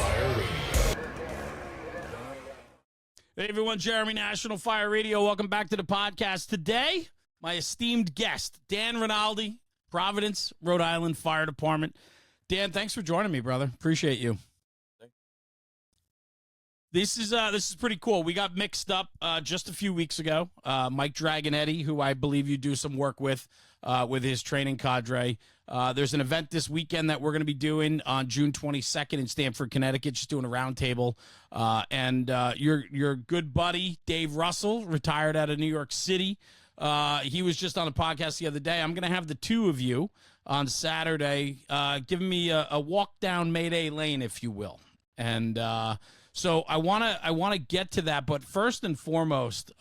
Fire Radio. Hey everyone, Jeremy, National Fire Radio. Welcome back to the podcast. Today, my esteemed guest, Dan Rinaldi, Providence, Rhode Island Fire Department. Dan, thanks for joining me, brother. Appreciate you. This is pretty cool. We got mixed up just a few weeks ago. Mike Dragonetti, who I believe you do some work with his training cadre. There's an event this weekend that we're going to be doing on June 22nd in Stamford, Connecticut, just doing a roundtable. And your good buddy, Dave Russell, retired out of New York City. He was just on a podcast the other day. I'm going to have the two of you on Saturday giving me a walk down Mayday Lane, if you will. And so I want to get to that, but first and foremost,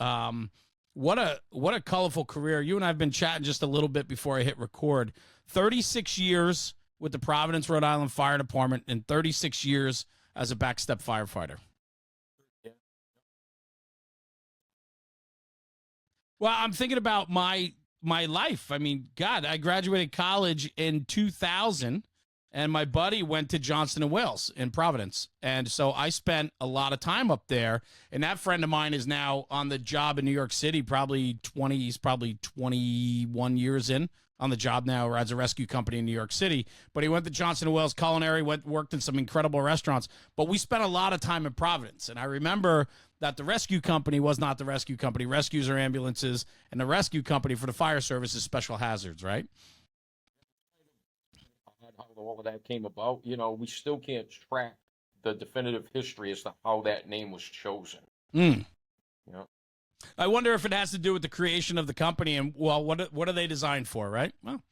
what a colorful career. You and I have been chatting just a little bit before I hit record. 36 years with the Providence, Rhode Island Fire Department, and 36 years as a backstep firefighter. Yeah. Well, I'm thinking about my life. I mean, God, I graduated college in 2000. And my buddy went to Johnston & Wales in Providence. And so I spent a lot of time up there. And that friend of mine is now on the job in New York City, he's probably 21 years in on the job now as a rescue company in New York City. But he went to Johnston & Wales Culinary, worked in some incredible restaurants. But we spent a lot of time in Providence. And I remember that the rescue company was not the rescue company. Rescues are ambulances. And the rescue company for the fire service is special hazards, right? How all of that came about, you know, we still can't track the definitive history as to how that name was chosen. Mm. Yeah. I wonder if it has to do with the creation of the company and, well, what are they designed for, right? Well,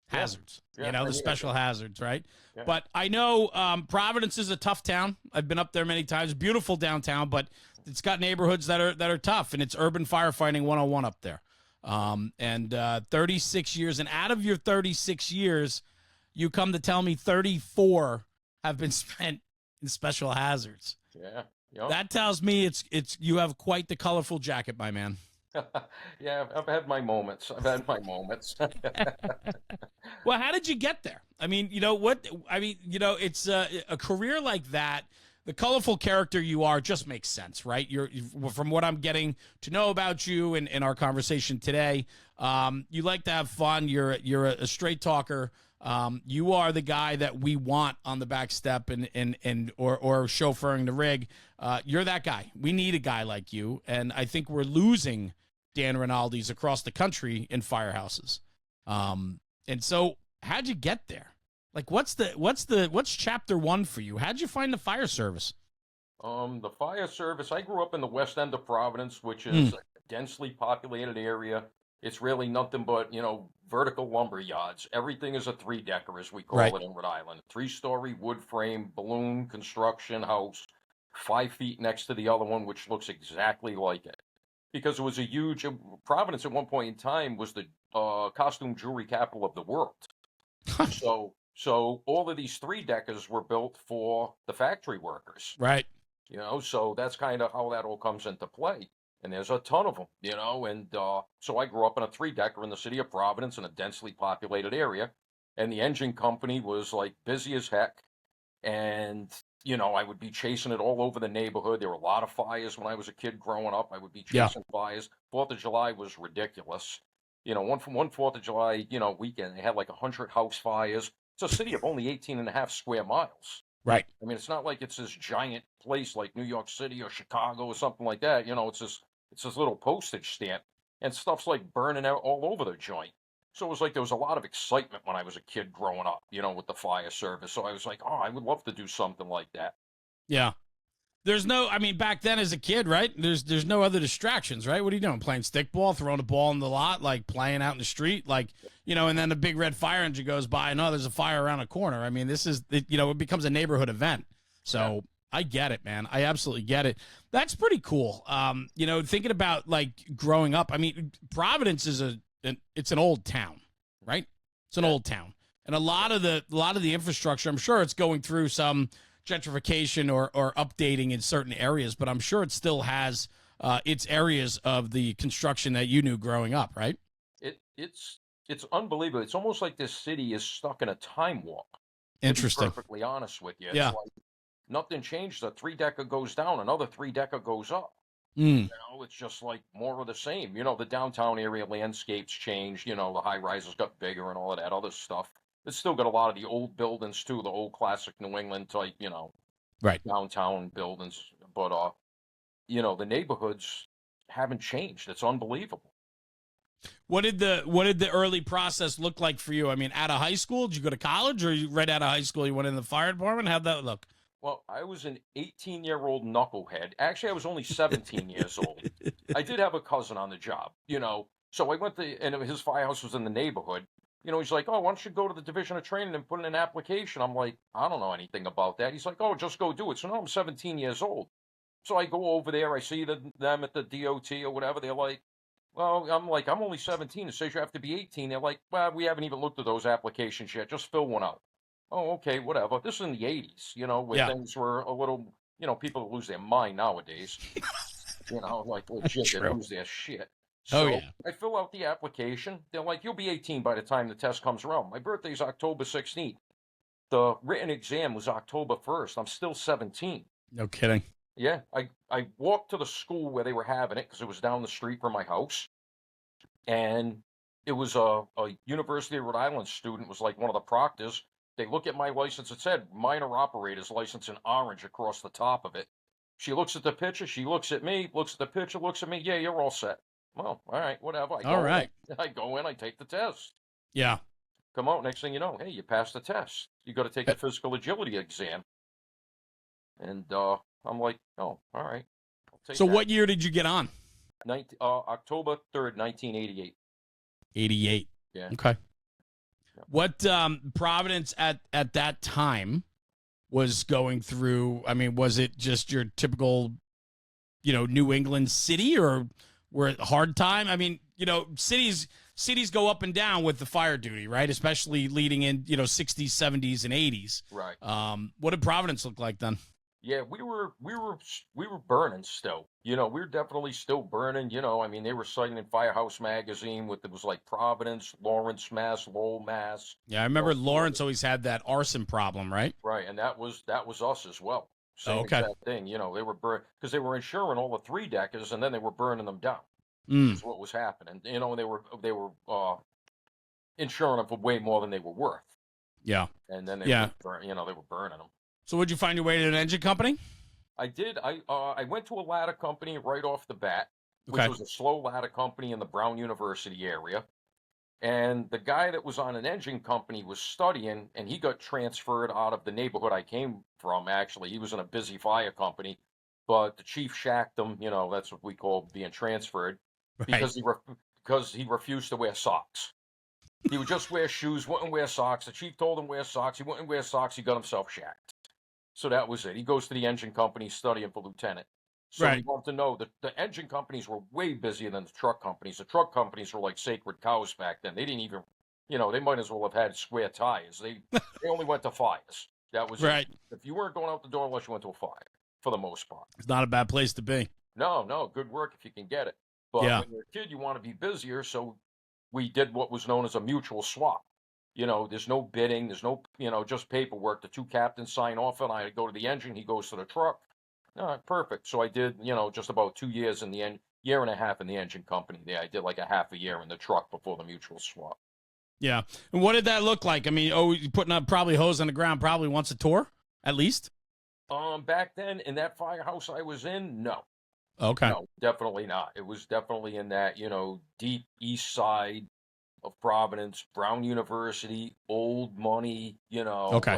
hazards, the special hazards, right? Yeah. But I know Providence is a tough town. I've been up there many times. Beautiful downtown, but it's got neighborhoods that are tough, and it's urban firefighting 101 up there. 36 years, and out of your 36 years, you come to tell me 34 have been spent in special hazards. Yeah. Yep. That tells me it's you have quite the colorful jacket, my man. Yeah, I've had my moments. Well, how did you get there? I mean, it's a career like that. The colorful character you are just makes sense, right? From what I'm getting to know about you and in our conversation today, you like to have fun. You're a straight talker. You are the guy that we want on the back step or chauffeuring the rig. You're that guy. We need a guy like you, and I think we're losing Dan Rinaldi's across the country in firehouses. And so, how'd you get there? Like, what's chapter one for you? How'd you find the fire service? The fire service. I grew up in the west end of Providence, which is a densely populated area. It's really nothing but, vertical lumber yards. Everything is a three-decker, as we call it in Rhode Island. 3-story wood frame, balloon construction house, 5 feet next to the other one, which looks exactly like it. Because it was a huge, Providence at one point in time was the costume jewelry capital of the world. So all of these 3-deckers were built for the factory workers. Right. So that's kind of how that all comes into play. And there's a ton of them, and so I grew up in a 3-decker in the city of Providence in a densely populated area, and the engine company was like busy as heck, and, I would be chasing it all over the neighborhood. There were a lot of fires when I was a kid growing up. I would be chasing fires. 4th of July was ridiculous. One 4th of July, weekend, they had like 100 house fires. It's a city of only 18.5 square miles. Right. I mean, it's not like it's this giant place like New York City or Chicago or something like that. It's this little postage stamp, and stuff's like burning out all over the joint. So it was like there was a lot of excitement when I was a kid growing up, with the fire service. So I was like, oh, I would love to do something like that. Yeah. Back then as a kid, right? There's no other distractions, right? What are you doing? Playing stickball, throwing a ball in the lot, like playing out in the street, and then a big red fire engine goes by and, there's a fire around a corner. I mean, it becomes a neighborhood event. So yeah. I get it, man. I absolutely get it. That's pretty cool. Thinking about like growing up, Providence is it's an old town, right? It's an old town. And a lot of the infrastructure, I'm sure it's going through some gentrification or updating in certain areas, but I'm sure it still has its areas of the construction that you knew growing up, right? It's unbelievable. It's almost like this city is stuck in a time warp. Interesting. To be perfectly honest with you. Yeah. It's like, nothing changed. The three-decker goes down, another three-decker goes up. Mm. It's just like more of the same. The downtown area landscapes changed. The high rises got bigger and all of that other stuff. It's still got a lot of the old buildings too, the old classic New England type, Right. downtown buildings. But the neighborhoods haven't changed. It's unbelievable. What did the early process look like for you? I mean, out of high school, did you go to college, or you right out of high school you went in the fire department? How'd that look? Well, I was an 18-year-old knucklehead. Actually, I was only 17 years old. I did have a cousin on the job, So I went and his firehouse was in the neighborhood. He's like, "Oh, why don't you go to the Division of Training and put in an application?" I'm like, "I don't know anything about that." He's like, "Oh, just go do it." So now I'm 17 years old. So I go over there. I see them at the DOT or whatever. They're like, well, I'm like, I'm only 17. It says you have to be 18. They're like, well, we haven't even looked at those applications yet. Just fill one out. Oh, okay, whatever. This is in the 80s, where Yeah. things were a little, people lose their mind nowadays. Like legit, they True. lose their shit. Oh, So yeah. I fill out the application. They're like, you'll be 18 by the time the test comes around. My birthday's October 16th. The written exam was October 1st. I'm still 17. No kidding. Yeah, I walked to the school where they were having it because it was down the street from my house, and it was a University of Rhode Island student, was like one of the proctors. They look at my license. It said minor operator's license in orange across the top of it. She looks at the picture. She looks at me. Looks at the picture. Looks at me. Yeah, you're all set. Well, all right, whatever. All right. I go in. I take the test. Yeah. Come out. Next thing you know, hey, you passed the test. You got to take the physical agility exam. And I'm like, oh, all right. I'll take So that. what year did you get on? October 3rd, 1988. 88. Yeah. Okay. What Providence at that time was going through? I mean, was it just your typical, New England city, or were it hard time? I mean, cities go up and down with the fire duty, right? Especially leading in, 60s, 70s, and 80s. Right. What did Providence look like then? Yeah, we were burning still. We were definitely still burning. I mean, they were citing in Firehouse magazine it was like Providence, Lawrence, Mass, Lowell, Mass. Yeah, I remember Lawrence always had that arson problem, right? Right, and that was us as well. Same okay. exact thing. They were because they were insuring all the three deckers, and then they were burning them down. Mm. Is what was happening. They were insuring them for way more than they were worth. Yeah. And then they were burning them. So would you find your way to an engine company? I did. I went to a ladder company right off the bat, which Okay. was a slow ladder company in the Brown University area. And the guy that was on an engine company was studying, and he got transferred out of the neighborhood I came from, actually. He was in a busy fire company, but the chief shacked him. That's what we call being transferred, Right. because he refused to wear socks. He would just wear shoes, wouldn't wear socks. The chief told him wear socks. He wouldn't wear socks. He got himself shacked. So that was it. He goes to the engine company studying for lieutenant. So Right. we want to know that the engine companies were way busier than the truck companies. The truck companies were like sacred cows back then. They didn't even, they might as well have had square tires. They only went to fires. That was right. it. If you weren't going out the door unless you went to a fire, for the most part. It's not a bad place to be. No, good work if you can get it. But Yeah. when you're a kid, you want to be busier. So we did what was known as a mutual swap. There's no bidding. There's no, just paperwork. The two captains sign off and I go to the engine. He goes to the truck. All right, perfect. So I did, just about 2 years in the end, year and a half in the engine company there. I did like a half a year in the truck before the mutual swap. Yeah. And what did that look like? I mean, you're putting up probably hose on the ground probably once a tour, at least? Back then in that firehouse I was in, no. Okay. No, definitely not. It was definitely in that, deep east side of Providence, Brown University, old money, Okay.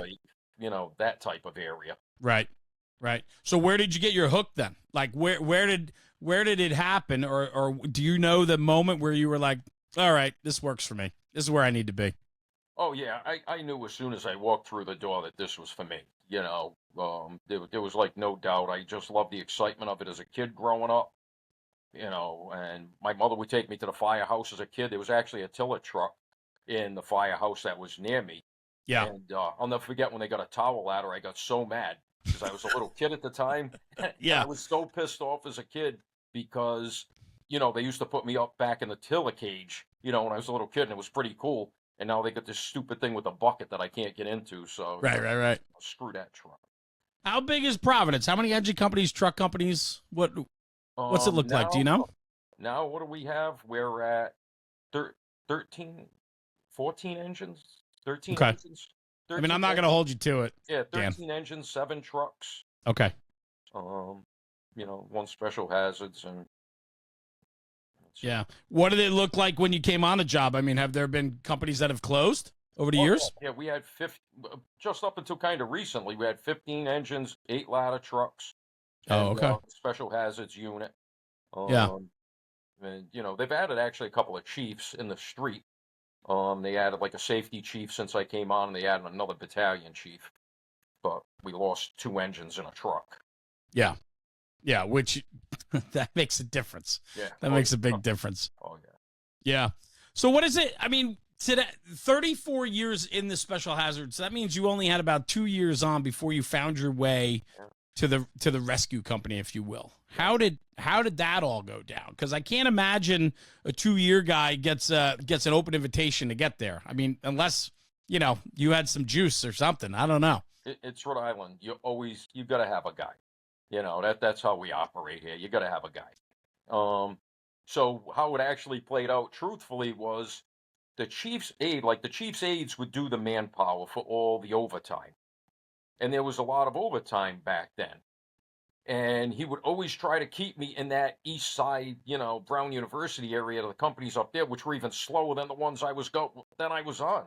like, that type of area. Right. So where did you get your hook then? Like where did it happen, or do you know the moment where you were like, all right, this works for me. This is where I need to be. Oh yeah, I knew as soon as I walked through the door that this was for me. There was like no doubt. I just loved the excitement of it as a kid growing up. And my mother would take me to the firehouse as a kid. There was actually a tiller truck in the firehouse that was near me. Yeah. And I'll never forget when they got a tower ladder. I got so mad because I was a little kid at the time. Yeah. I was so pissed off as a kid because, they used to put me up back in the tiller cage, when I was a little kid, and it was pretty cool. And now they got this stupid thing with a bucket that I can't get into. So Right. screw that truck. How big is Providence? How many engine companies, truck companies? What's it look like? Do you know? Now what do we have? We're at 13, 14 engines, 13 Okay. engines, I mean, 13 I'm not going to engines. hold you to it, Yeah, Dan. 13 engines, 7 trucks. Okay. One special hazards and Yeah. What did it look like when you came on the job? I mean, have there been companies that have closed over the years? Yeah, we had just up until kind of recently, we had 15 engines, 8 ladder trucks, Oh, and okay. special hazards unit. Yeah. And they've added actually a couple of chiefs in the street. They added like a safety chief since I came on, and they added another battalion chief. But we lost 2 engines in a truck. Yeah. Yeah, which that makes a difference. Yeah. That makes a big difference. Oh, yeah. Yeah. So what is it? I mean, today, 34 years in the special hazards. That means you only had about 2 years on before you found your way to the rescue company, if you will. How did that all go down? Because I can't imagine a 2-year guy gets an open invitation to get there. I mean, unless you had some juice or something. I don't know. It's Rhode Island. You've got to have a guy. That's how we operate here. You got to have a guy. So how it actually played out, truthfully, was the chief's aide, like the chief's aides would do the manpower for all the overtime. And there was a lot of overtime back then. And he would always try to keep me in that east side, Brown University area, the companies up there, which were even slower than the ones I was on.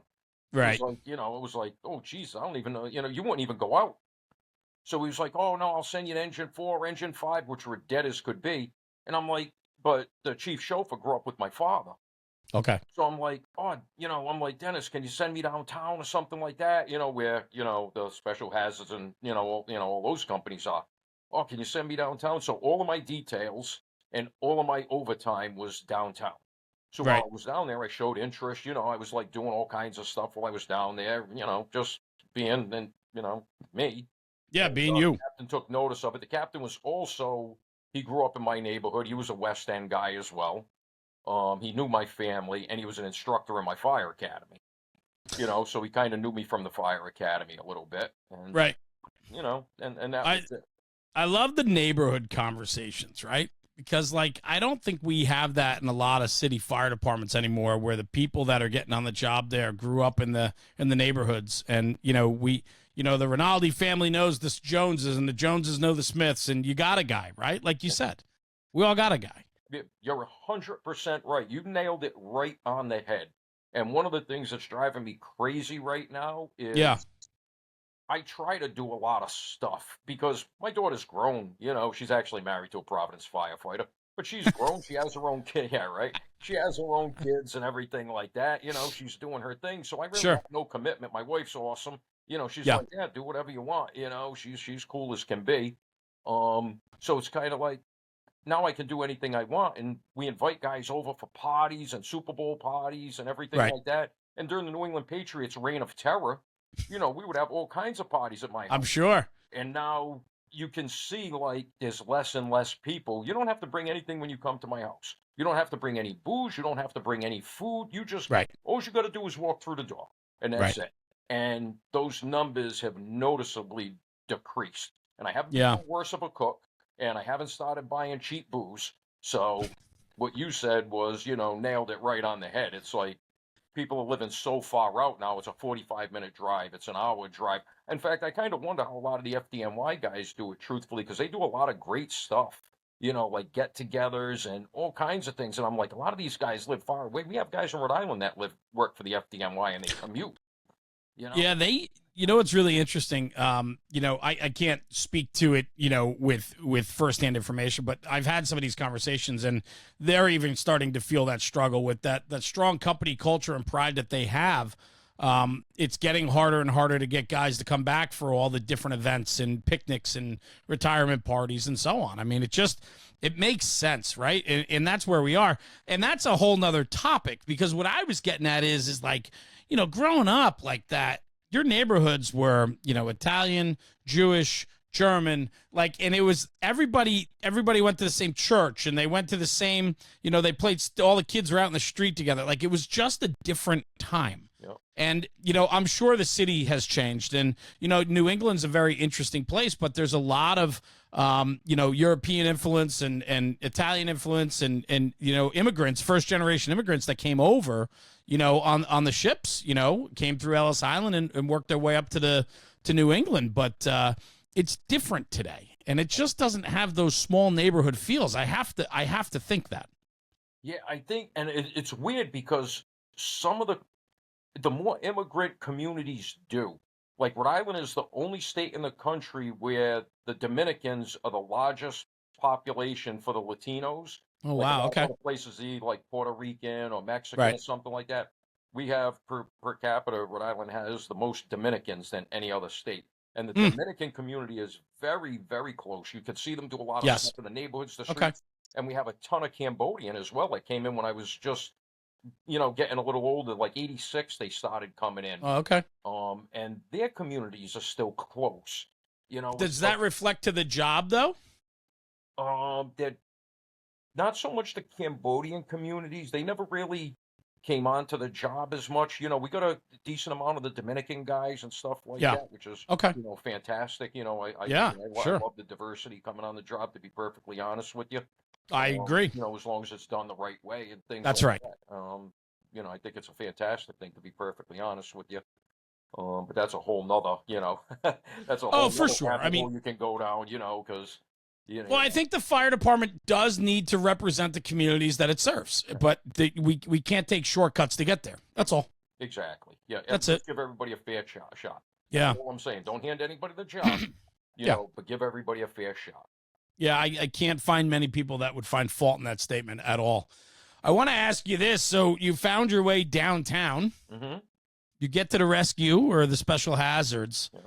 Right. It was like, oh, geez, I don't even know, you wouldn't even go out. So he was like, oh, no, I'll send you to Engine 4, Engine 5, which were dead as could be. And I'm like, but the chief chauffeur grew up with my father. Okay. So I'm like, oh, I'm like, Dennis, can you send me downtown or something like that? Where, the special hazards and, all those companies are. Oh, can you send me downtown? So all of my details and all of my overtime was downtown. So Right. while I was down there, I showed interest. I was like doing all kinds of stuff while I was down there, just being, me. Yeah, And, being you. The captain took notice of it. The captain was also, he grew up in my neighborhood. He was a West End guy as well. He knew my family, and he was an instructor in my fire academy. So he kind of knew me from the fire academy a little bit. And, right. And that was it. I love the neighborhood conversations, right? Because I don't think we have that in a lot of city fire departments anymore, where the people that are getting on the job there grew up in the neighborhoods, and the Rinaldi family knows the Joneses, and the Joneses know the Smiths, and you got a guy, right? Like you said, we all got a guy. You're 100% right. You nailed it right on the head. And one of the things that's driving me crazy right now is I try to do a lot of stuff because my daughter's grown. She's actually married to a Providence firefighter, but she's grown. She has her own kid. Yeah, right. She has her own kids and everything like that. She's doing her thing. So I really have no commitment. My wife's awesome. She's like, yeah, do whatever you want. She's cool as can be. So it's kind of like, now I can do anything I want. And we invite guys over for parties and Super Bowl parties and everything like that. And during the New England Patriots reign of terror, we would have all kinds of parties at my house. I'm sure. And now you can see there's less and less people. You don't have to bring anything when you come to my house. You don't have to bring any booze. You don't have to bring any food. You just, all you got to do is walk through the door. And that's it. And those numbers have noticeably decreased. And I haven't become worse of a cook. And I haven't started buying cheap booze. So what you said was, nailed it right on the head. It's like people are living so far out now. It's a 45-minute drive. It's an hour drive. In fact, I kind of wonder how a lot of the FDNY guys do it, truthfully, because they do a lot of great stuff, like get-togethers and all kinds of things. And I'm like, a lot of these guys live far away. We have guys in Rhode Island that work for the FDNY and they commute. Yeah, it's really interesting. I can't speak to it, with firsthand information, but I've had some of these conversations, and they're even starting to feel that struggle with that strong company culture and pride that they have. It's getting harder and harder to get guys to come back for all the different events and picnics and retirement parties and so on. I mean, it makes sense, right? And that's where we are. And that's a whole nother topic, because what I was getting at is growing up like that, your neighborhoods were, Italian, Jewish, German, and it was everybody went to the same church, and they went to the same, they played, all the kids were out in the street together. It was just a different time. Yep. And, I'm sure the city has changed. And, New England's a very interesting place, but there's a lot of, European influence and Italian influence and immigrants, first generation immigrants that came over, on the ships, came through Ellis Island and worked their way up to New England. But it's different today. And it just doesn't have those small neighborhood feels. I have to think that. Yeah, I think, and it's weird because some of the more immigrant communities do. Like Rhode Island is the only state in the country where the Dominicans are the largest population for the Latinos. Oh, Like a wow. lot of Okay. other places, like Puerto Rican or Mexican Right. or something like that. We have per capita, Rhode Island has the most Dominicans than any other state. And the Mm. Dominican community is very, very close. You could see them do a lot of Yes. stuff in the neighborhoods, the Okay. streets. And we have a ton of Cambodian as well that came in when I was just, getting a little older, like 86, they started coming in. Oh, okay. And their communities are still close. Does It's that like, reflect to the job, though? that not so much the Cambodian communities. They never really came onto the job as much. We got a decent amount of the Dominican guys and stuff like Yeah. that, which is, Okay. fantastic. Yeah, I sure. love the diversity coming on the job, to be perfectly honest with you. I agree. As long as it's done the right way and things That's like right. that. I think it's a fantastic thing, to be perfectly honest with you. But that's a whole nother, that's a Oh, whole for nother sure. I rabbit mean, hole you can go down, because, well, I think the fire department does need to represent the communities that it serves, but we can't take shortcuts to get there. That's all. exactly. Yeah. That's just it. give everybody a fair shot. Yeah. That's all I'm saying. Don't hand anybody the job, Yeah. but give everybody a fair shot. Yeah, I can't find many people that would find fault in that statement at all. I want to ask you this. So you found your way downtown. Mm-hmm. You get to the rescue or the special hazards. Yeah.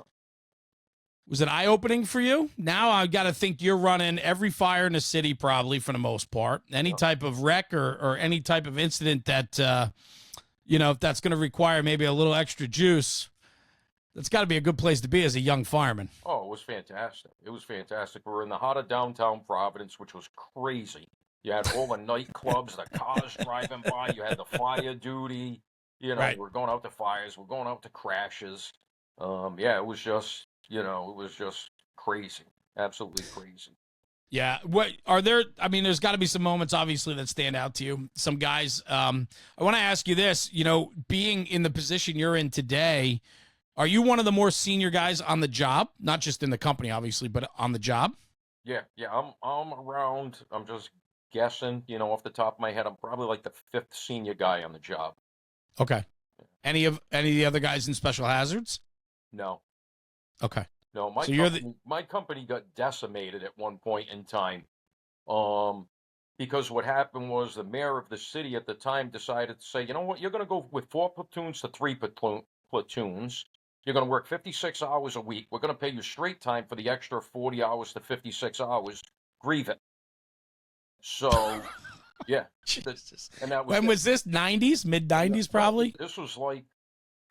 Was it eye-opening for you? Now I got to think you're running every fire in the city probably for the most part. Any type of wreck or any type of incident that, if that's going to require maybe a little extra juice, that's got to be a good place to be as a young fireman. Oh, it was fantastic. It was fantastic. We were in the heart of downtown Providence, which was crazy. You had all the nightclubs, the cars driving by. You had the fire duty. Right. We're going out to fires. We're going out to crashes. It was just, crazy. Absolutely crazy. Yeah. What are there? I mean, there's got to be some moments, obviously, that stand out to you. Some guys. I want to ask you this. Being in the position you're in today, are you one of the more senior guys on the job? Not just in the company, obviously, but on the job. Yeah. I'm around. I'm just guessing. Off the top of my head, I'm probably like the 5th senior guy on the job. Okay. Any of the other guys in special hazards? No. Okay. No, my company got decimated at one point in time. Because what happened was the mayor of the city at the time decided to say, you know what, you're going to go with 4 platoons to 3 platoons. You're going to work 56 hours a week. We're going to pay you straight time for the extra 40 hours to 56 hours. Grieve it. So, yeah. Jesus. And that was When was this? 90s? Mid-90s, probably? This was like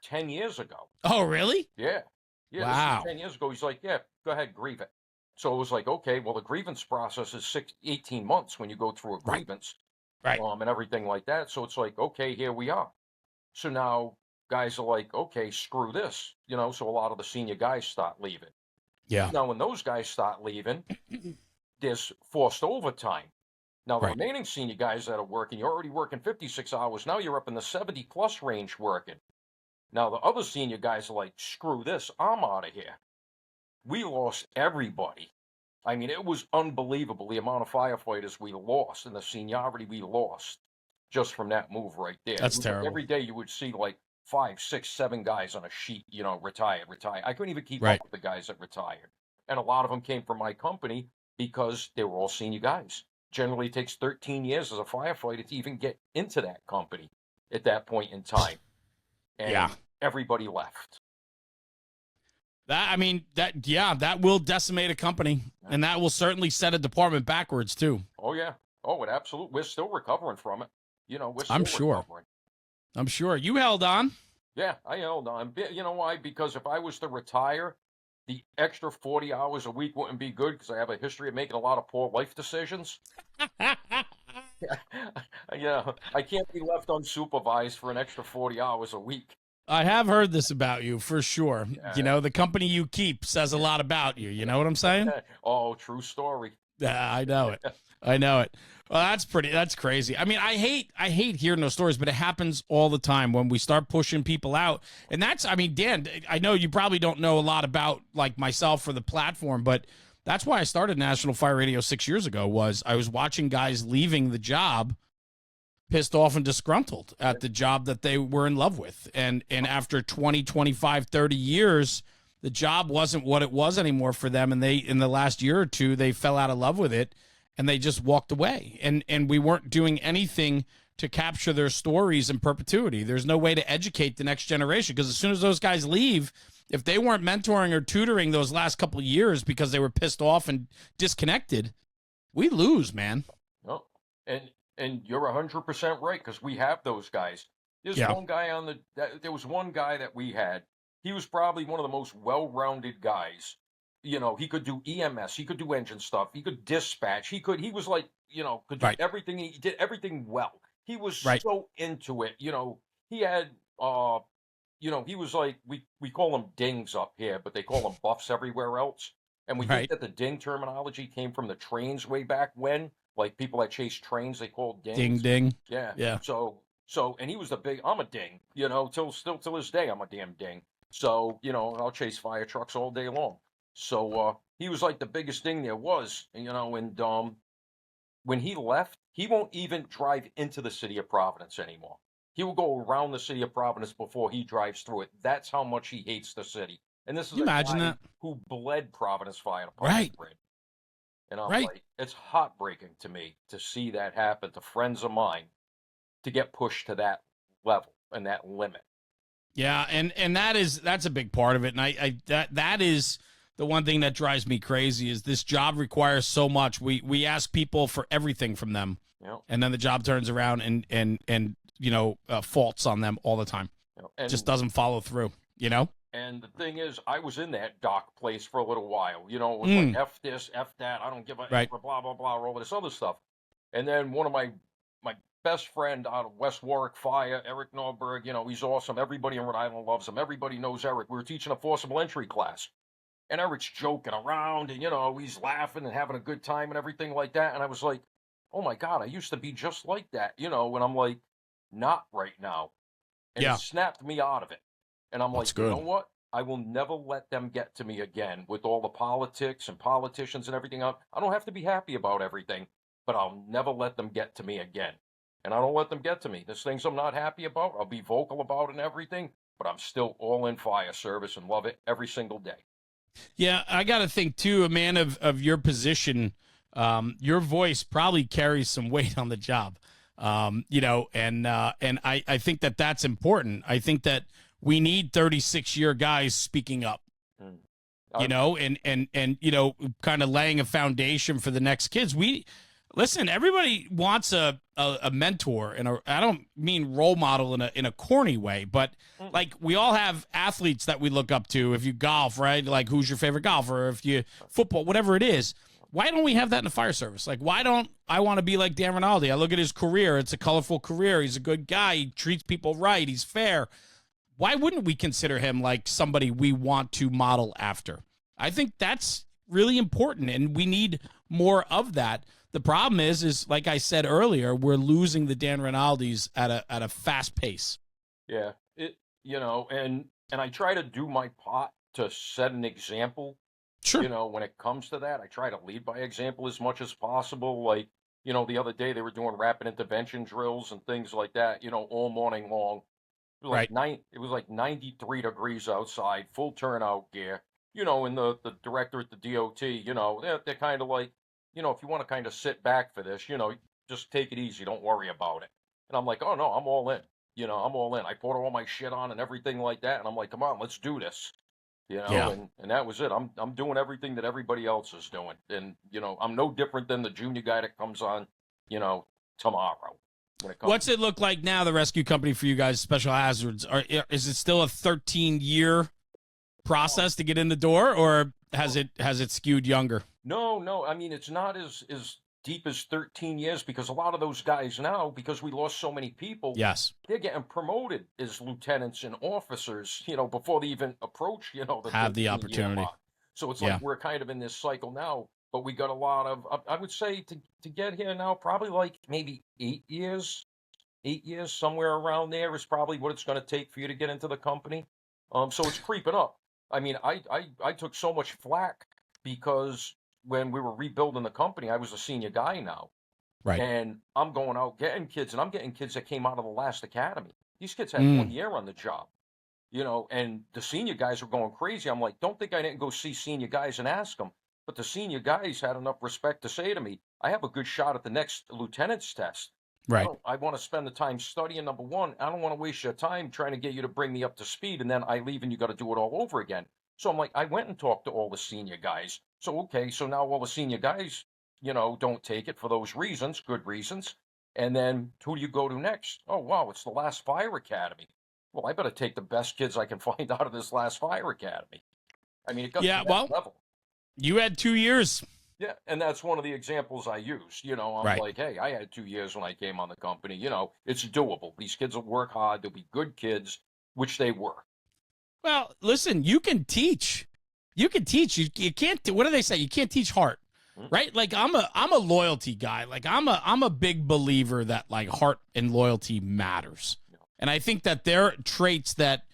10 years ago. Oh, really? Yeah. Yeah, Wow. This was 10 years ago. He's like, yeah, go ahead, grieve it. So it was like, okay, well, the grievance process is 18 months when you go through a grievance. Right. And everything like that. So it's like, okay, here we are. So now guys are like, okay, screw this. So a lot of the senior guys start leaving. Yeah. Now, when those guys start leaving, there's forced overtime. Now, the remaining senior guys that are working, you're already working 56 hours. Now you're up in the 70-plus range working. Now, the other senior guys are like, screw this, I'm out of here. We lost everybody. I mean, it was unbelievable the amount of firefighters we lost and the seniority we lost just from that move right there. That's terrible. Like every day you would see like 5, 6, 7 guys on a sheet, retired. I couldn't even keep up with the guys that retired. And a lot of them came from my company because they were all senior guys. Generally, it takes 13 years as a firefighter to even get into that company at that point in time. And everybody left. That will decimate a company, and that will certainly set a department backwards too. Oh yeah. Oh, it absolutely. We're still recovering from it. We're still I'm sure. recovering. I'm sure you held on. Yeah, I held on. You know why? Because if I was to retire, the extra 40 hours a week wouldn't be good because I have a history of making a lot of poor life decisions. I can't be left unsupervised for an extra 40 hours a week. I have heard this about you for sure. You Yeah. know, the company you keep says a lot about you. You know what I'm saying? Oh, true story. Yeah, I know it. I know it. Well, that's crazy. I mean, I hate hearing those stories, but it happens all the time when we start pushing people out. And that's, I mean, Dan, I know you probably don't know a lot about like myself or the platform, but that's why I started National Fire Radio 6 years ago. Was I was watching guys leaving the job pissed off and disgruntled at the job that they were in love with. And after 20, 25, 30 years, the job wasn't what it was anymore for them. And they, in the last year or two, they fell out of love with it and they just walked away. And we weren't doing anything to capture their stories in perpetuity. There's no way to educate the next generation, because as soon as those guys leave, if they weren't mentoring or tutoring those last couple of years because they were pissed off and disconnected, we lose, man. No, and you're 100% right, because we have those guys. There's Yeah. one guy there was one guy that we had. He was probably one of the most well-rounded guys. You know, he could do EMS, he could do engine stuff, he could dispatch, he was like, could do Right. everything. He did everything well. He was Right. so into it. He had he was like, we call them dings up here, but they call them buffs everywhere else. And we Right. think that the ding terminology came from the trains way back when, like people that chase trains, they called dings. Ding, ding. Yeah. Yeah. And he was I'm a ding, till this day, I'm a damn ding. So, I'll chase fire trucks all day long. So, he was like the biggest thing there was, and when he left, he won't even drive into the city of Providence anymore. He will go around the city of Providence before he drives through it. That's how much he hates the city. And this is Can you a imagine guy that? who bled Providence Fire Department. Right. Red. And I'm Right. like, it's heartbreaking to me to see that happen to friends of mine, to get pushed to that level and that limit. Yeah, and that's a big part of it. And that is the one thing that drives me crazy, is this job requires so much. We ask people for everything from them, and then the job turns around and faults on them all the time. And just doesn't follow through. And the thing is, I was in that dark place for a little while. It was like F this, F that. I don't give a Right. F, blah blah blah, all this other stuff. And then one of my best friend out of West Warwick Fire, Eric Norberg, he's awesome. Everybody in Rhode Island loves him. Everybody knows Eric. We were teaching a forcible entry class, and Eric's joking around, and he's laughing and having a good time and everything like that. And I was like, oh my God, I used to be just like that, and I'm like, not right now. And Yeah. it snapped me out of it. And I'm That's like, good. you know what? I will never let them get to me again with all the politics and politicians and everything else. I don't have to be happy about everything, but I'll never let them get to me again. And I don't let them get to me. There's things I'm not happy about. I'll be vocal about and everything, but I'm still all in fire service and love it every single day. Yeah, I got to think too, a man of your position, your voice probably carries some weight on the job. And I think that that's important. I think that we need 36-year guys speaking up, and kind of laying a foundation for the next kids. Listen, everybody wants a mentor, and I don't mean role model in a corny way, but like we all have athletes that we look up to. If you golf, right? Like, who's your favorite golfer? If you football, whatever it is. Why don't we have that in the fire service? Like, why don't I want to be like Dan Rinaldi? I look at his career. It's a colorful career. He's a good guy. He treats people right. He's fair. Why wouldn't we consider him like somebody we want to model after? I think that's really important, and we need more of that. The problem is like I said earlier, we're losing the Dan Rinaldis at a fast pace. Yeah, and I try to do my part to set an example. Sure. When it comes to that, I try to lead by example as much as possible. Like, the other day they were doing rapid intervention drills and things like that, all morning long. It was Right. It was like 93 degrees outside, full turnout gear. And the director at the DOT, they're kind of like, if you want to kind of sit back for this, just take it easy, don't worry about it. And I'm like, oh no, I'm all in. I'm all in. I put all my shit on and everything like that, and I'm like, come on, let's do this. Yeah. And that was it. I'm doing everything that everybody else is doing. And, I'm no different than the junior guy that comes on, tomorrow. What's it look like now, the rescue company for you guys, Special Hazards? Is it still a 13-year process to get in the door, or has it skewed younger? No. I mean, it's not as deep as 13 years, because a lot of those guys now, because we lost so many people, Yes. they're getting promoted as lieutenants and officers, before they even approach, the Have the 13-year opportunity. mark. So it's Yeah. like we're kind of in this cycle now, but we got a lot of, I would say to get here now, probably like maybe 8 years, somewhere around there is probably what it's going to take for you to get into the company. So it's creeping up. I mean, I took so much flack because when we were rebuilding the company, I was a senior guy now. Right. And I'm going out getting kids, and I'm getting kids that came out of the last academy. These kids had 1 year on the job, and the senior guys were going crazy. I'm like, don't think I didn't go see senior guys and ask them. But the senior guys had enough respect to say to me, I have a good shot at the next lieutenant's test. Right. I want to spend the time studying, number one. I don't want to waste your time trying to get you to bring me up to speed, and then I leave and you got to do it all over again. So I'm like, I went and talked to all the senior guys. So, okay, so now all the senior guys, don't take it for those reasons, good reasons. And then who do you go to next? Oh, wow, it's the last fire academy. Well, I better take the best kids I can find out of this last fire academy. I mean, it got to that level. You had 2 years. Yeah, and that's one of the examples I use. I'm Right. like, hey, I had 2 years when I came on the company. It's doable. These kids will work hard. They'll be good kids, which they were. Well, listen, you can teach. You can teach. You can't. What do they say? You can't teach heart, right? Like I'm a loyalty guy. Like I'm a big believer that like heart and loyalty matters, and I think that there are traits that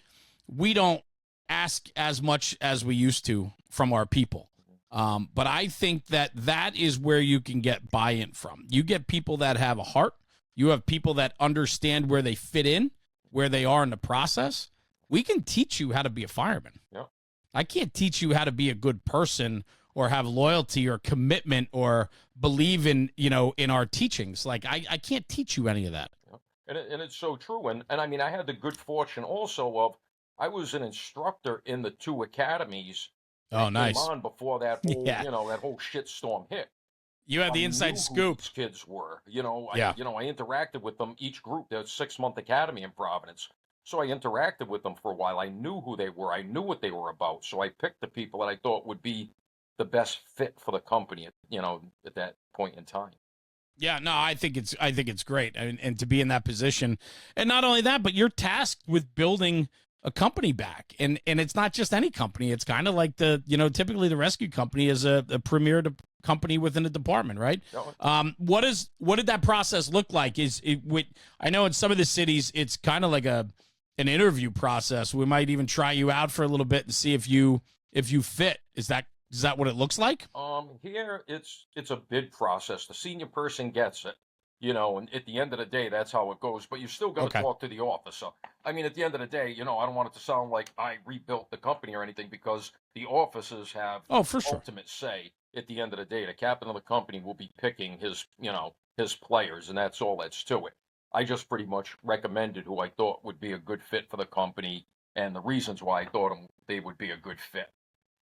we don't ask as much as we used to from our people. But I think that is where you can get buy-in from. You get people that have a heart. You have people that understand where they fit in, where they are in the process. We can teach you how to be a fireman. Yeah. I can't teach you how to be a good person or have loyalty or commitment or believe in our teachings. Like I can't teach you any of that. Yeah. And it's so true. And I mean, I had the good fortune also of I was an instructor in the 2 academies. Oh, nice. Came on before that whole, that whole shitstorm hit. You had the inside scoop. These kids were, I interacted with them, each group. There's 6-month academy in Providence. So I interacted with them for a while. I knew who they were. I knew what they were about. So I picked the people that I thought would be the best fit for the company, at that point in time. Yeah, no, I think it's great. And to be in that position. And not only that, but you're tasked with building a company back, and it's not just any company. It's kind of like typically the rescue company is a premier company within a department, right? What did that process look like? I know in some of the cities it's kind of like an interview process. We might even try you out for a little bit and see if you fit. Is that what it looks like? Here it's a bid process. The senior person gets it. And at the end of the day, that's how it goes. But you still got to talk to the officer. I mean, at the end of the day, I don't want it to sound like I rebuilt the company or anything, because the officers have ultimate say. At the end of the day, the captain of the company will be picking his players, and that's all that's to it. I just pretty much recommended who I thought would be a good fit for the company and the reasons why I thought they would be a good fit.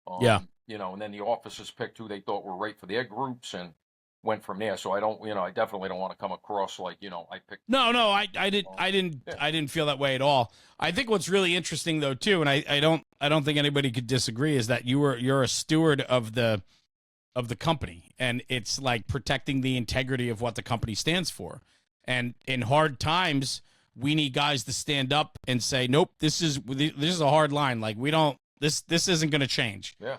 And then the officers picked who they thought were right for their groups and went from there. So I don't, I definitely don't want to come across like, I picked. No, I didn't feel that way at all. I think what's really interesting though too, and I don't think anybody could disagree, is that you're a steward of the company, and it's like protecting the integrity of what the company stands for. And in hard times, we need guys to stand up and say, nope, this is a hard line. Like this isn't going to change. Yeah.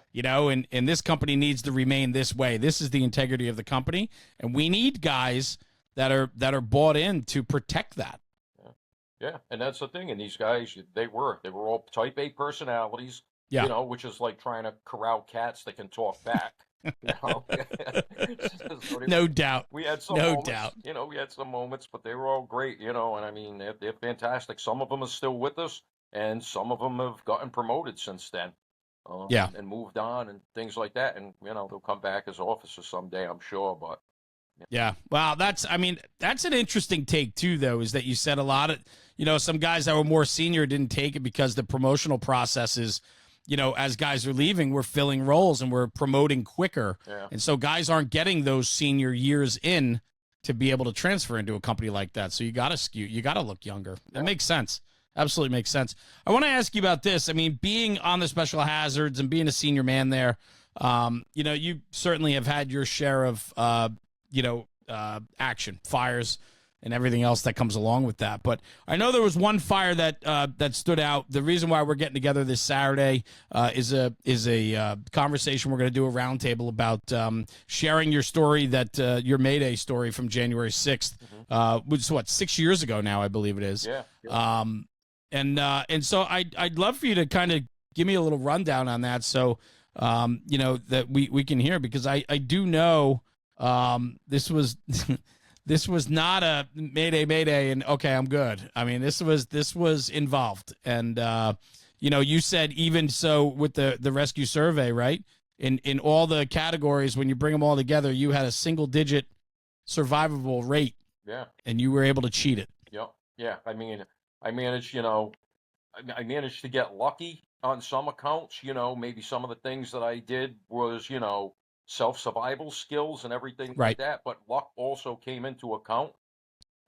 And this company needs to remain this way. This is the integrity of the company, and we need guys that are bought in to protect that. Yeah, and that's the thing. And these guys, they were all type A personalities. Yeah. Which is like trying to corral cats that can talk back. No doubt. We had some moments, we had some moments, but they were all great, and I mean, they're fantastic. Some of them are still with us, and some of them have gotten promoted since then. And moved on and things like that. And, they'll come back as officers someday, I'm sure. But yeah. Wow. That's an interesting take too, though, is that you said a lot of, some guys that were more senior didn't take it because the promotional processes, as guys are leaving, we're filling roles and we're promoting quicker. Yeah. And so guys aren't getting those senior years in to be able to transfer into a company like that. So you got to look younger. That makes sense. Absolutely makes sense. I want to ask you about this. I mean, being on the special hazards and being a senior man there, you certainly have had your share of, action, fires, and everything else that comes along with that. But I know there was one fire that stood out. The reason why we're getting together this Saturday is a conversation. We're going to do a roundtable about sharing your story, your Mayday story from January 6th, which is 6 years ago now, I believe it is. Yeah. And so I'd love for you to kind of give me a little rundown on that, so that we can hear, because I do know this was this was not a Mayday, and okay, I'm good. I mean, this was involved, and you said even so with the rescue survey, right? In all the categories, when you bring them all together, you had a single-digit survivable rate. Yeah. And you were able to cheat it. Yep. Yeah. I mean, I managed to get lucky on some accounts. Maybe some of the things that I did was, self-survival skills and everything like that. But luck also came into account,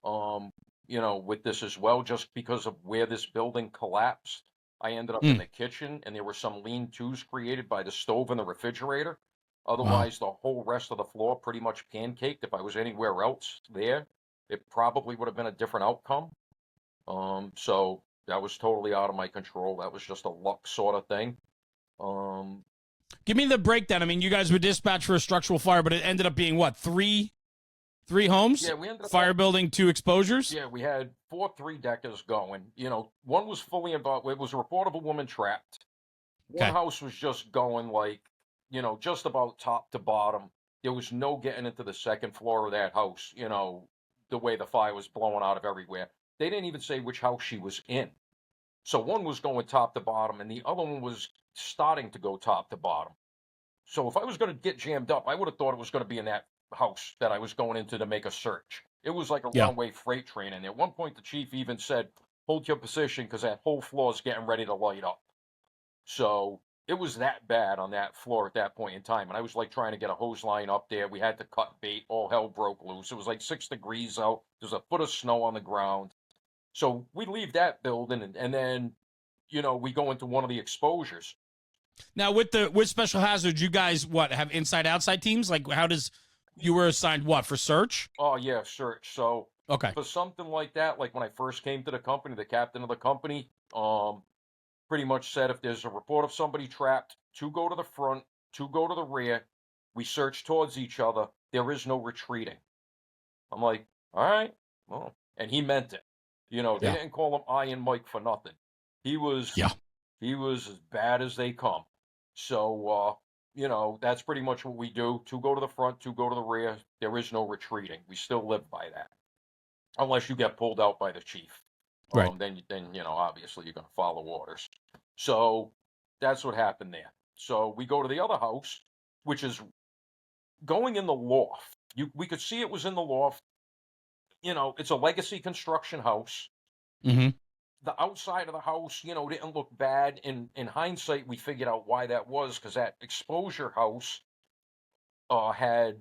with this as well, just because of where this building collapsed. I ended up in the kitchen, and there were some lean-tos created by the stove and the refrigerator. Otherwise, the whole rest of the floor pretty much pancaked. If I was anywhere else there, it probably would have been a different outcome. So that was totally out of my control. That was just a luck sort of thing. Give me the breakdown. I mean, you guys were dispatched for a structural fire, but it ended up being what, three homes? Yeah, we ended up fire building, 2 exposures. Yeah, we had 4 3-deckers going. One was fully involved. It was a report of a woman trapped. One house was just going just about top to bottom. There was no getting into the second floor of that house. The way the fire was blowing out of everywhere. They didn't even say which house she was in. So one was going top to bottom, and the other one was starting to go top to bottom. So if I was going to get jammed up, I would have thought it was going to be in that house that I was going into to make a search. It was like a runaway freight train in there. At one point, the chief even said, "Hold your position, because that whole floor is getting ready to light up." So it was that bad on that floor at that point in time. And I was trying to get a hose line up there. We had to cut bait. All hell broke loose. It was 6 degrees out. There's a foot of snow on the ground. So we leave that building, and then, we go into one of the exposures. Now, with special hazards, you guys have inside-outside teams? You were assigned for search? Oh yeah, search. So okay, for something like that, when I first came to the company, the captain of the company, pretty much said, if there's a report of somebody trapped, 2 go to the front, 2 go to the rear. We search towards each other. There is no retreating. I'm like, all right, well, and he meant it. They didn't call him Iron Mike for nothing. He was as bad as they come. So, that's pretty much what we do. 2 go to the front, 2 go to the rear. There is no retreating. We still live by that. Unless you get pulled out by the chief. Right. Then obviously you're going to follow orders. So that's what happened there. So we go to the other house, which is going in the loft. We could see it was in the loft. It's a legacy construction house. Mm-hmm. The outside of the house, didn't look bad. In hindsight, we figured out why that was, because that exposure house had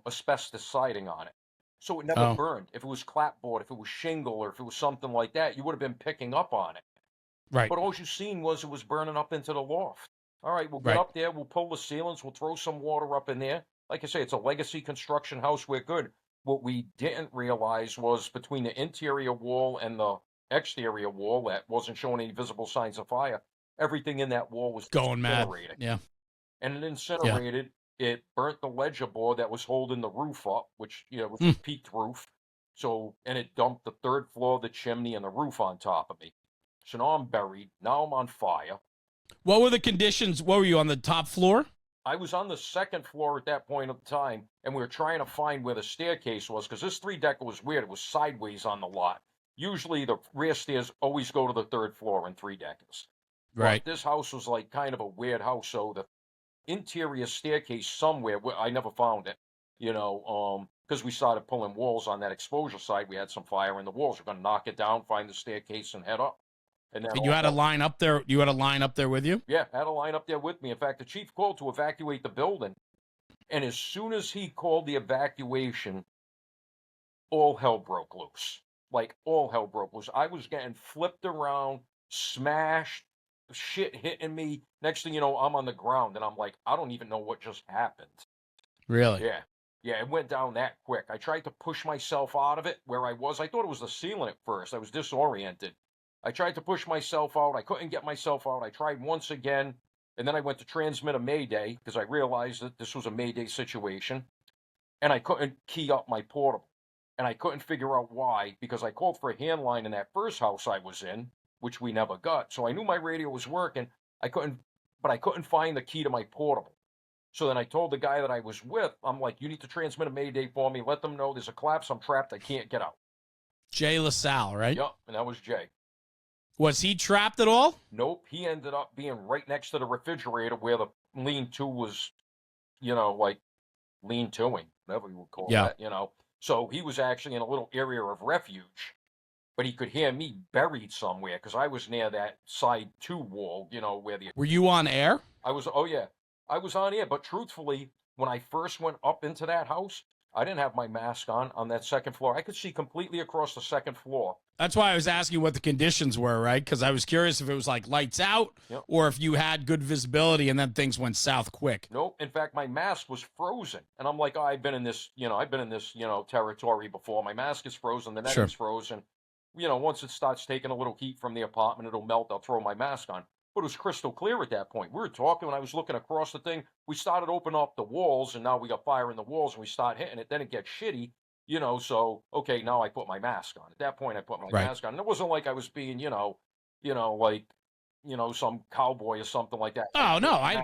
asbestos siding on it. So it never burned. If it was clapboard, if it was shingle, or if it was something like that, you would have been picking up on it. Right. But all you seen was it was burning up into the loft. All right, we'll get up there, we'll pull the ceilings, we'll throw some water up in there. Like I say, it's a legacy construction house. We're good. What we didn't realize was between the interior wall and the exterior wall that wasn't showing any visible signs of fire, everything in that wall was going mad. Yeah. And it incinerated. Yeah. It burnt the ledger board that was holding the roof up, which, was a peaked roof. So, and it dumped the 3rd floor, the chimney, and the roof on top of me. So now I'm buried. Now I'm on fire. What were the conditions? What were you, on the top floor? I was on the 2nd floor at that point of time, and we were trying to find where the staircase was, because this 3-decker was weird. It was sideways on the lot. Usually the rear stairs always go to the 3rd floor in 3-deckers. Right. But this house was kind of a weird house, so the interior staircase somewhere, I never found it, because we started pulling walls on that exposure side. We had some fire in the walls. We're going to knock it down, find the staircase, and head up. And you had a line up there. You had a line up there with you? Yeah, had a line up there with me. In fact, the chief called to evacuate the building. And as soon as he called the evacuation, all hell broke loose. All hell broke loose. I was getting flipped around, smashed, shit hitting me. Next thing you know, I'm on the ground, and I'm like, I don't even know what just happened. Really? Yeah. Yeah, it went down that quick. I tried to push myself out of it where I was. I thought it was the ceiling at first. I was disoriented. I tried to push myself out. I couldn't get myself out. I tried once again, and then I went to transmit a Mayday because I realized that this was a Mayday situation, and I couldn't key up my portable. And I couldn't figure out why because I called for a hand line in that first house I was in, which we never got. So I knew my radio was working. But I couldn't find the key to my portable. So then I told the guy that I was with, I'm like, you need to transmit a Mayday for me. Let them know there's a collapse. I'm trapped. I can't get out. Jay LaSalle, right? Yep, and that was Jay. Was he trapped at all? Nope, he ended up being right next to the refrigerator where the lean-to was, like lean-toing, whatever you would call that, So he was actually in a little area of refuge, but he could hear me buried somewhere because I was near that side 2 wall, where the... Were you on air? I was on air, but truthfully, when I first went up into that house, I didn't have my mask on that second floor. I could see completely across the second floor. That's why I was asking what the conditions were, right? Because I was curious if it was like lights out or if you had good visibility and then things went south quick. Nope. In fact, my mask was frozen. And I'm like, I've been in this, territory before. My mask is frozen. The net is frozen. Once it starts taking a little heat from the apartment, it'll melt. I'll throw my mask on. But it was crystal clear at that point. We were talking when I was looking across the thing. We started opening up the walls, and now we got fire in the walls, and we start hitting it. Then it gets shitty, so, okay, now I put my mask on. At that point, I put my mask on. And it wasn't like I was being, some cowboy or something like that. Oh, no, I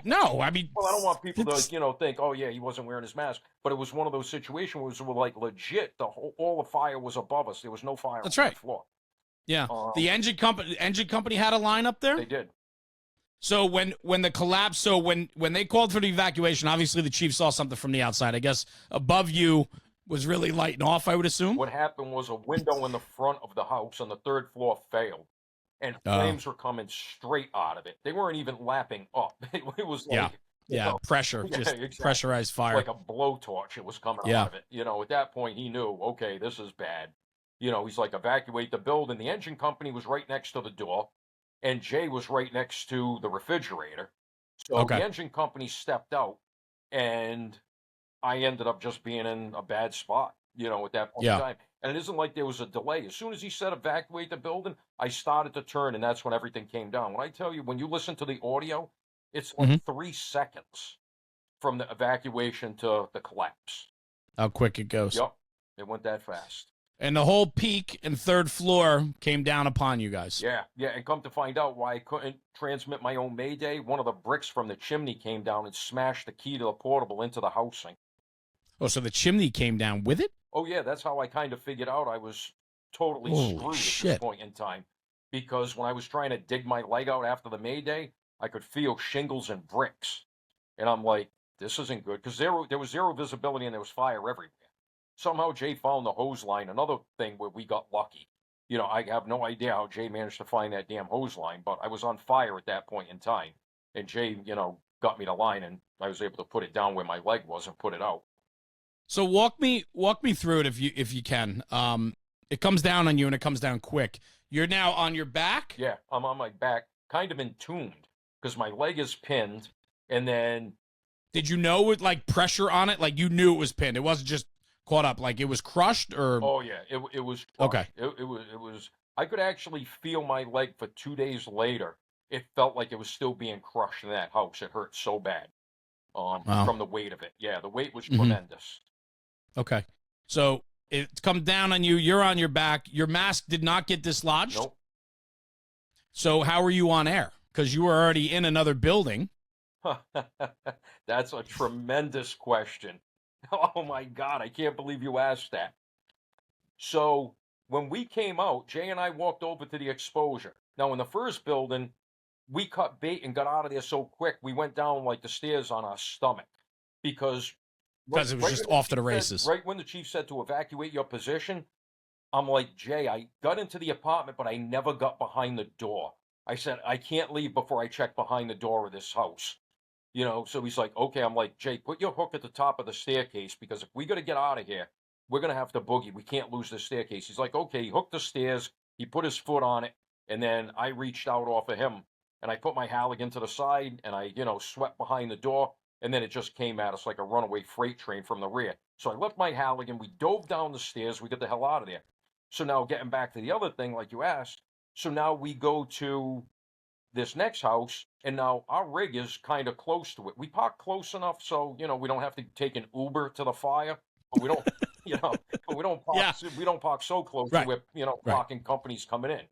mean... Well, I don't want people to, think, oh, yeah, he wasn't wearing his mask. But it was one of those situations where, like, legit, all the fire was above us. There was no fire on the floor. Yeah. The engine company had a line up there? They did. So when the collapse, when they called for the evacuation, obviously the chief saw something from the outside. I guess above you was really lighting off, I would assume. What happened was a window in the front of the house on the 3rd floor failed, and flames were coming straight out of it. They weren't even lapping up. It was like pressure, pressurized fire, like a blowtorch. It was coming out of it. At that point he knew, okay, this is bad. He's like, evacuate the building. The engine company was right next to the door. And Jay was right next to the refrigerator. So the engine company stepped out, and I ended up just being in a bad spot, at that point in time. And it isn't like there was a delay. As soon as he said evacuate the building, I started to turn, and that's when everything came down. When I tell you, when you listen to the audio, it's like 3 seconds from the evacuation to the collapse. How quick it goes. Yep, it went that fast. And the whole peak and 3rd floor came down upon you guys. Yeah, and come to find out why I couldn't transmit my own Mayday, one of the bricks from the chimney came down and smashed the key to the portable into the housing. Oh, so the chimney came down with it? Oh, yeah, that's how I kind of figured out I was totally screwed at this point in time. Because when I was trying to dig my leg out after the Mayday, I could feel shingles and bricks. And I'm like, this isn't good. Because there was zero visibility and there was fire everywhere. Somehow Jay found the hose line, another thing where we got lucky. I have no idea how Jay managed to find that damn hose line, but I was on fire at that point in time. And Jay, got me the line, and I was able to put it down where my leg was and put it out. So walk me through it if you can. It comes down on you, and it comes down quick. You're now on your back? Yeah, I'm on my back, kind of entombed, because my leg is pinned, and then... Did you know with, like, pressure on it? Like, you knew it was pinned. It wasn't just caught up, like it was crushed, or... Oh, yeah, it was crushed. Okay. It was... I could actually feel my leg for 2 days later. It felt like it was still being crushed in that house. It hurt so bad from the weight of it. Yeah, the weight was tremendous. Okay. So it comes down on you. You're on your back. Your mask did not get dislodged? Nope. So how were you on air? Because you were already in another building. That's a tremendous question. Oh, my God. I can't believe you asked that. So when we came out, Jay and I walked over to the exposure. Now, in the first building, we cut bait and got out of there so quick, we went down like the stairs on our stomach. Because it was just off to the races. Right when the chief said to evacuate your position, I'm like, Jay, I got into the apartment, but I never got behind the door. I said, I can't leave before I check behind the door of this house. So he's like, okay. I'm like, Jay, put your hook at the top of the staircase, because if we got to get out of here, we're going to have to boogie. We can't lose the staircase. He's like, okay. He hooked the stairs. He put his foot on it. And then I reached out off of him, and I put my Halligan to the side, and I, swept behind the door. and then it just came at us like a runaway freight train from the rear. So I left my Halligan, we dove down the stairs, we got the hell out of there. So now getting back to the other thing, like you asked, so now we go to this next house, and now our rig is kind of close to it. We park close enough so we don't have to take an Uber to the fire, but we don't, but Yeah. we don't park so close to Right. where Right. parking companies coming in.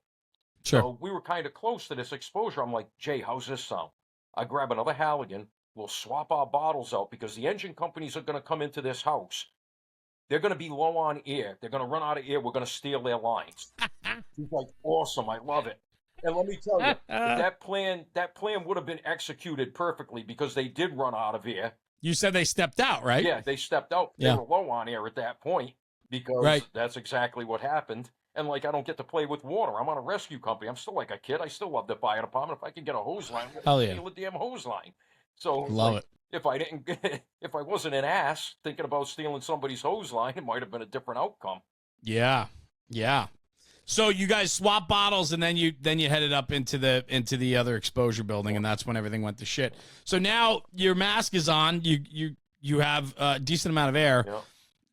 Sure. So we were kind of close to this exposure. I'm like, Jay, how's this sound? I grab another Halligan. We'll swap our bottles out because the engine companies are going to come into this house. They're going to be low on air. They're going to run out of air. We're going to steal their lines. He's like, awesome. I love it. And let me tell you, that plan would have been executed perfectly because they did run out of air. You said they stepped out, right? Yeah, they stepped out. They were low on air at that point because that's exactly what happened. And like, I don't get to play with water. I'm on a rescue company. I'm still like a kid. I still love the fire department. If I can get a hose line, hell yeah, steal a damn hose line. So love it. If I wasn't an ass thinking about stealing somebody's hose line, it might have been a different outcome. Yeah, yeah. So you guys swap bottles, and then you headed up into the other exposure building, and that's when everything went to shit. So now your mask is on. You have a decent amount of air. Yeah.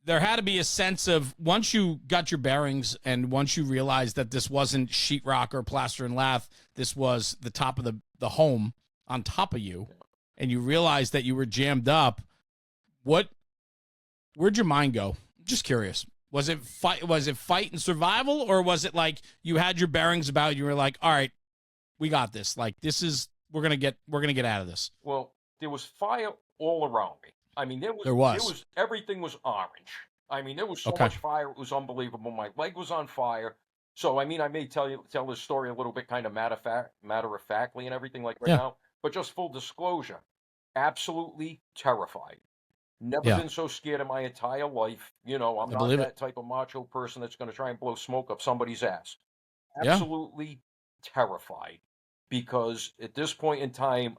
There had to be a sense of, once you got your bearings and once you realized that this wasn't sheetrock or plaster and lath, this was the top of the home on top of you, and you realized that you were jammed up. Where'd your mind go? Just curious. Was it fight and survival, or was it like you had your bearings about, you were like, all right, we got this. Like, we're gonna get out of this. Well, there was fire all around me. I mean, everything was orange. I mean, there was so much fire, it was unbelievable. My leg was on fire. So I mean, I may tell this story a little bit kind of matter of factly and everything like now, but just full disclosure, absolutely terrified. Never been so scared in my entire life. I'm not that type of macho person that's going to try and blow smoke up somebody's ass. Absolutely terrified, because at this point in time,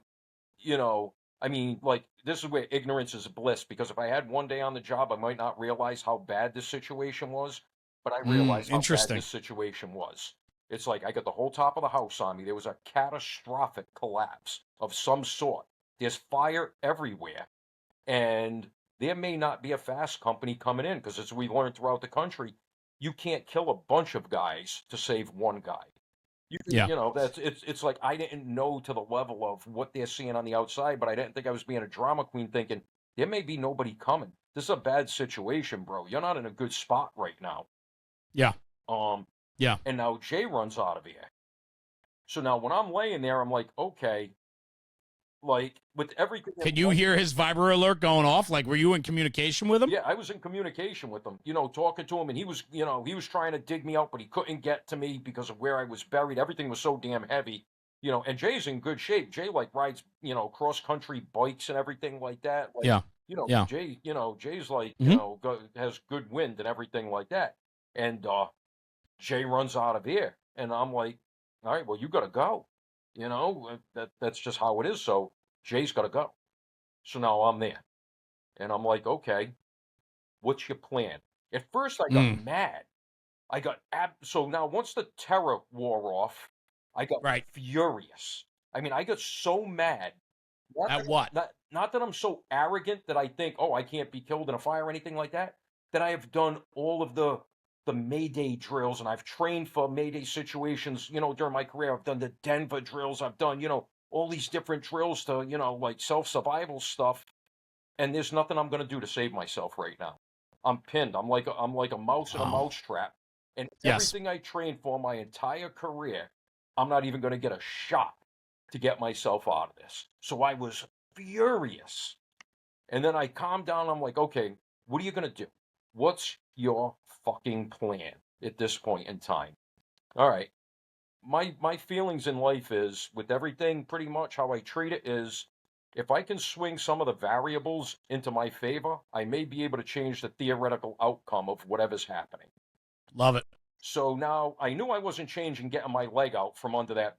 I mean, like, this is where ignorance is bliss, because if I had one day on the job, I might not realize how bad this situation was, but I realized how bad this situation was. It's like I got the whole top of the house on me. There was a catastrophic collapse of some sort. There's fire everywhere. And there may not be a fast company coming in, because as we learned throughout the country, you can't kill a bunch of guys to save one guy. It's like, I didn't know to the level of what they're seeing on the outside, but I didn't think I was being a drama queen thinking there may be nobody coming. This is a bad situation, bro. You're not in a good spot right now. Yeah. Yeah. And now Jay runs out of here. So now when I'm laying there, I'm like, okay, like, with everything. Can you hear his vibra alert going off? Like, were you in communication with him? Yeah, I was in communication with him, talking to him, and he was trying to dig me out, but he couldn't get to me because of where I was buried. Everything was so damn heavy, and Jay's in good shape. Jay, like, rides, cross-country bikes and everything like that. Like, Jay, Jay's like, has good wind and everything like that. And Jay runs out of here, and I'm like, all right, well, you got to go. That's just how it is. So Jay's got to go. So now I'm there, and I'm like, okay, what's your plan? At first, I got mad. So now once the terror wore off, I got furious. I mean, I got so mad. At what? Not that I'm so arrogant that I think, oh, I can't be killed in a fire or anything like that. That I have done all of the MAYDAY drills, and I've trained for MAYDAY situations, during my career. I've done the Denver drills. I've done, all these different drills to, like, self-survival stuff. And there's nothing I'm going to do to save myself right now. I'm pinned. I'm like a mouse in a mouse trap. And everything I trained for my entire career, I'm not even going to get a shot to get myself out of this. So I was furious. And then I calmed down. I'm like, okay, what are you going to do? What's your fucking plan at this point in time? All right. My feelings in life is, with everything, pretty much how I treat it is, if I can swing some of the variables into my favor, I may be able to change the theoretical outcome of whatever's happening. Love it. So now I knew I wasn't changing getting my leg out from under that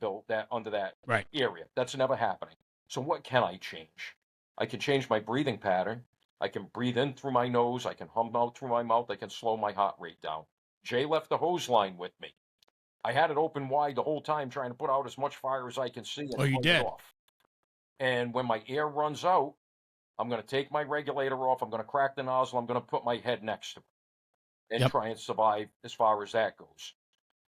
area. That's never happening. So what can I change? I can change my breathing pattern. I can breathe in through my nose. I can hum out through my mouth. I can slow my heart rate down. Jay left the hose line with me. I had it open wide the whole time, trying to put out as much fire as I can see. And you did. Off. And when my air runs out, I'm going to take my regulator off. I'm going to crack the nozzle. I'm going to put my head next to it and Yep. try and survive as far as that goes.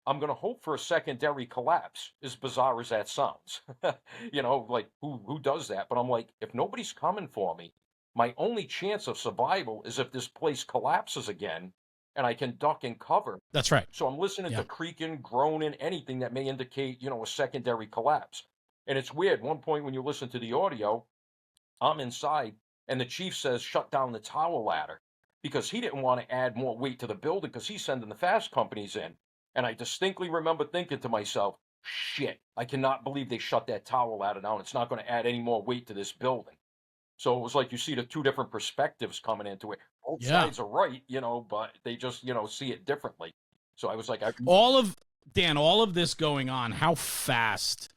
I'm going to hope for a secondary collapse, as bizarre as that sounds. Like who does that? But I'm like, if nobody's coming for me, my only chance of survival is if this place collapses again and I can duck and cover. That's right. So I'm listening Yeah. to creaking, groaning, anything that may indicate, a secondary collapse. And it's weird. One point when you listen to the audio, I'm inside and the chief says, shut down the tower ladder because he didn't want to add more weight to the building because he's sending the fast companies in. And I distinctly remember thinking to myself, shit, I cannot believe they shut that tower ladder down. It's not going to add any more weight to this building. So it was like you see the two different perspectives coming into it. Both sides are right, but they just, see it differently. So I was like, all of this going on, how fast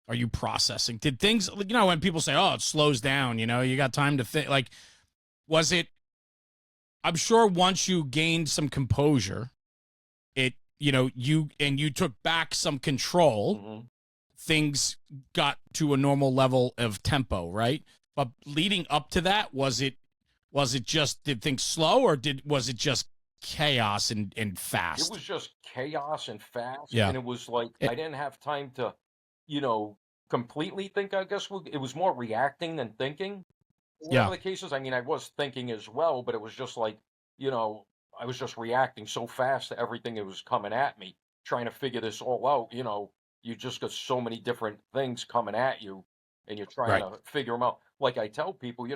are you processing? Did things, when people say, oh, it slows down, you got time to think, like, was it, I'm sure once you gained some composure, you took back some control, things got to a normal level of tempo, right? But leading up to that, was it just, did things slow, or was it just chaos and fast? It was just chaos and fast. Yeah. And it was like, I didn't have time to, completely think, I guess. It was more reacting than thinking. Whatever the case is, I mean, I was thinking as well, but it was just like, I was just reacting so fast to everything that was coming at me, trying to figure this all out. You just got so many different things coming at you, and you're trying to figure them out. Like I tell people,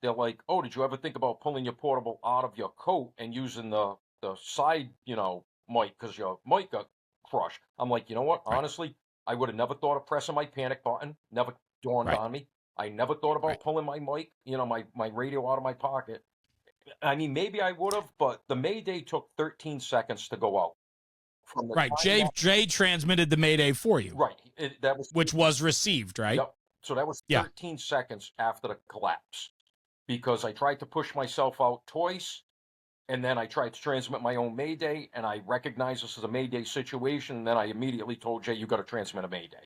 they're like, oh, did you ever think about pulling your portable out of your coat and using the side, mic, because your mic got crushed? I'm like, you know what? Honestly, I would have never thought of pressing my panic button. Never dawned on me. I never thought about pulling my mic, my radio out of my pocket. I mean, maybe I would have, but the Mayday took 13 seconds to go out. From the Jay transmitted the Mayday for you. Right. Which was received, right? Yep. So that was 13 seconds after the collapse, because I tried to push myself out twice, and then I tried to transmit my own Mayday, and I recognized this as a Mayday situation, and then I immediately told Jay, you got to transmit a Mayday.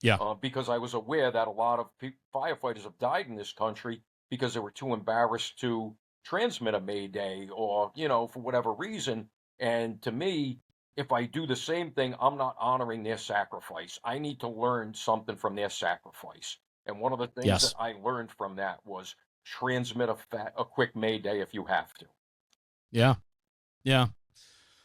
Yeah. Because I was aware that a lot of firefighters have died in this country because they were too embarrassed to transmit a Mayday, or, for whatever reason. And to me, if I do the same thing, I'm not honoring their sacrifice. I need to learn something from their sacrifice. And one of the things that I learned from that was transmit a quick Mayday if you have to. Yeah. Yeah.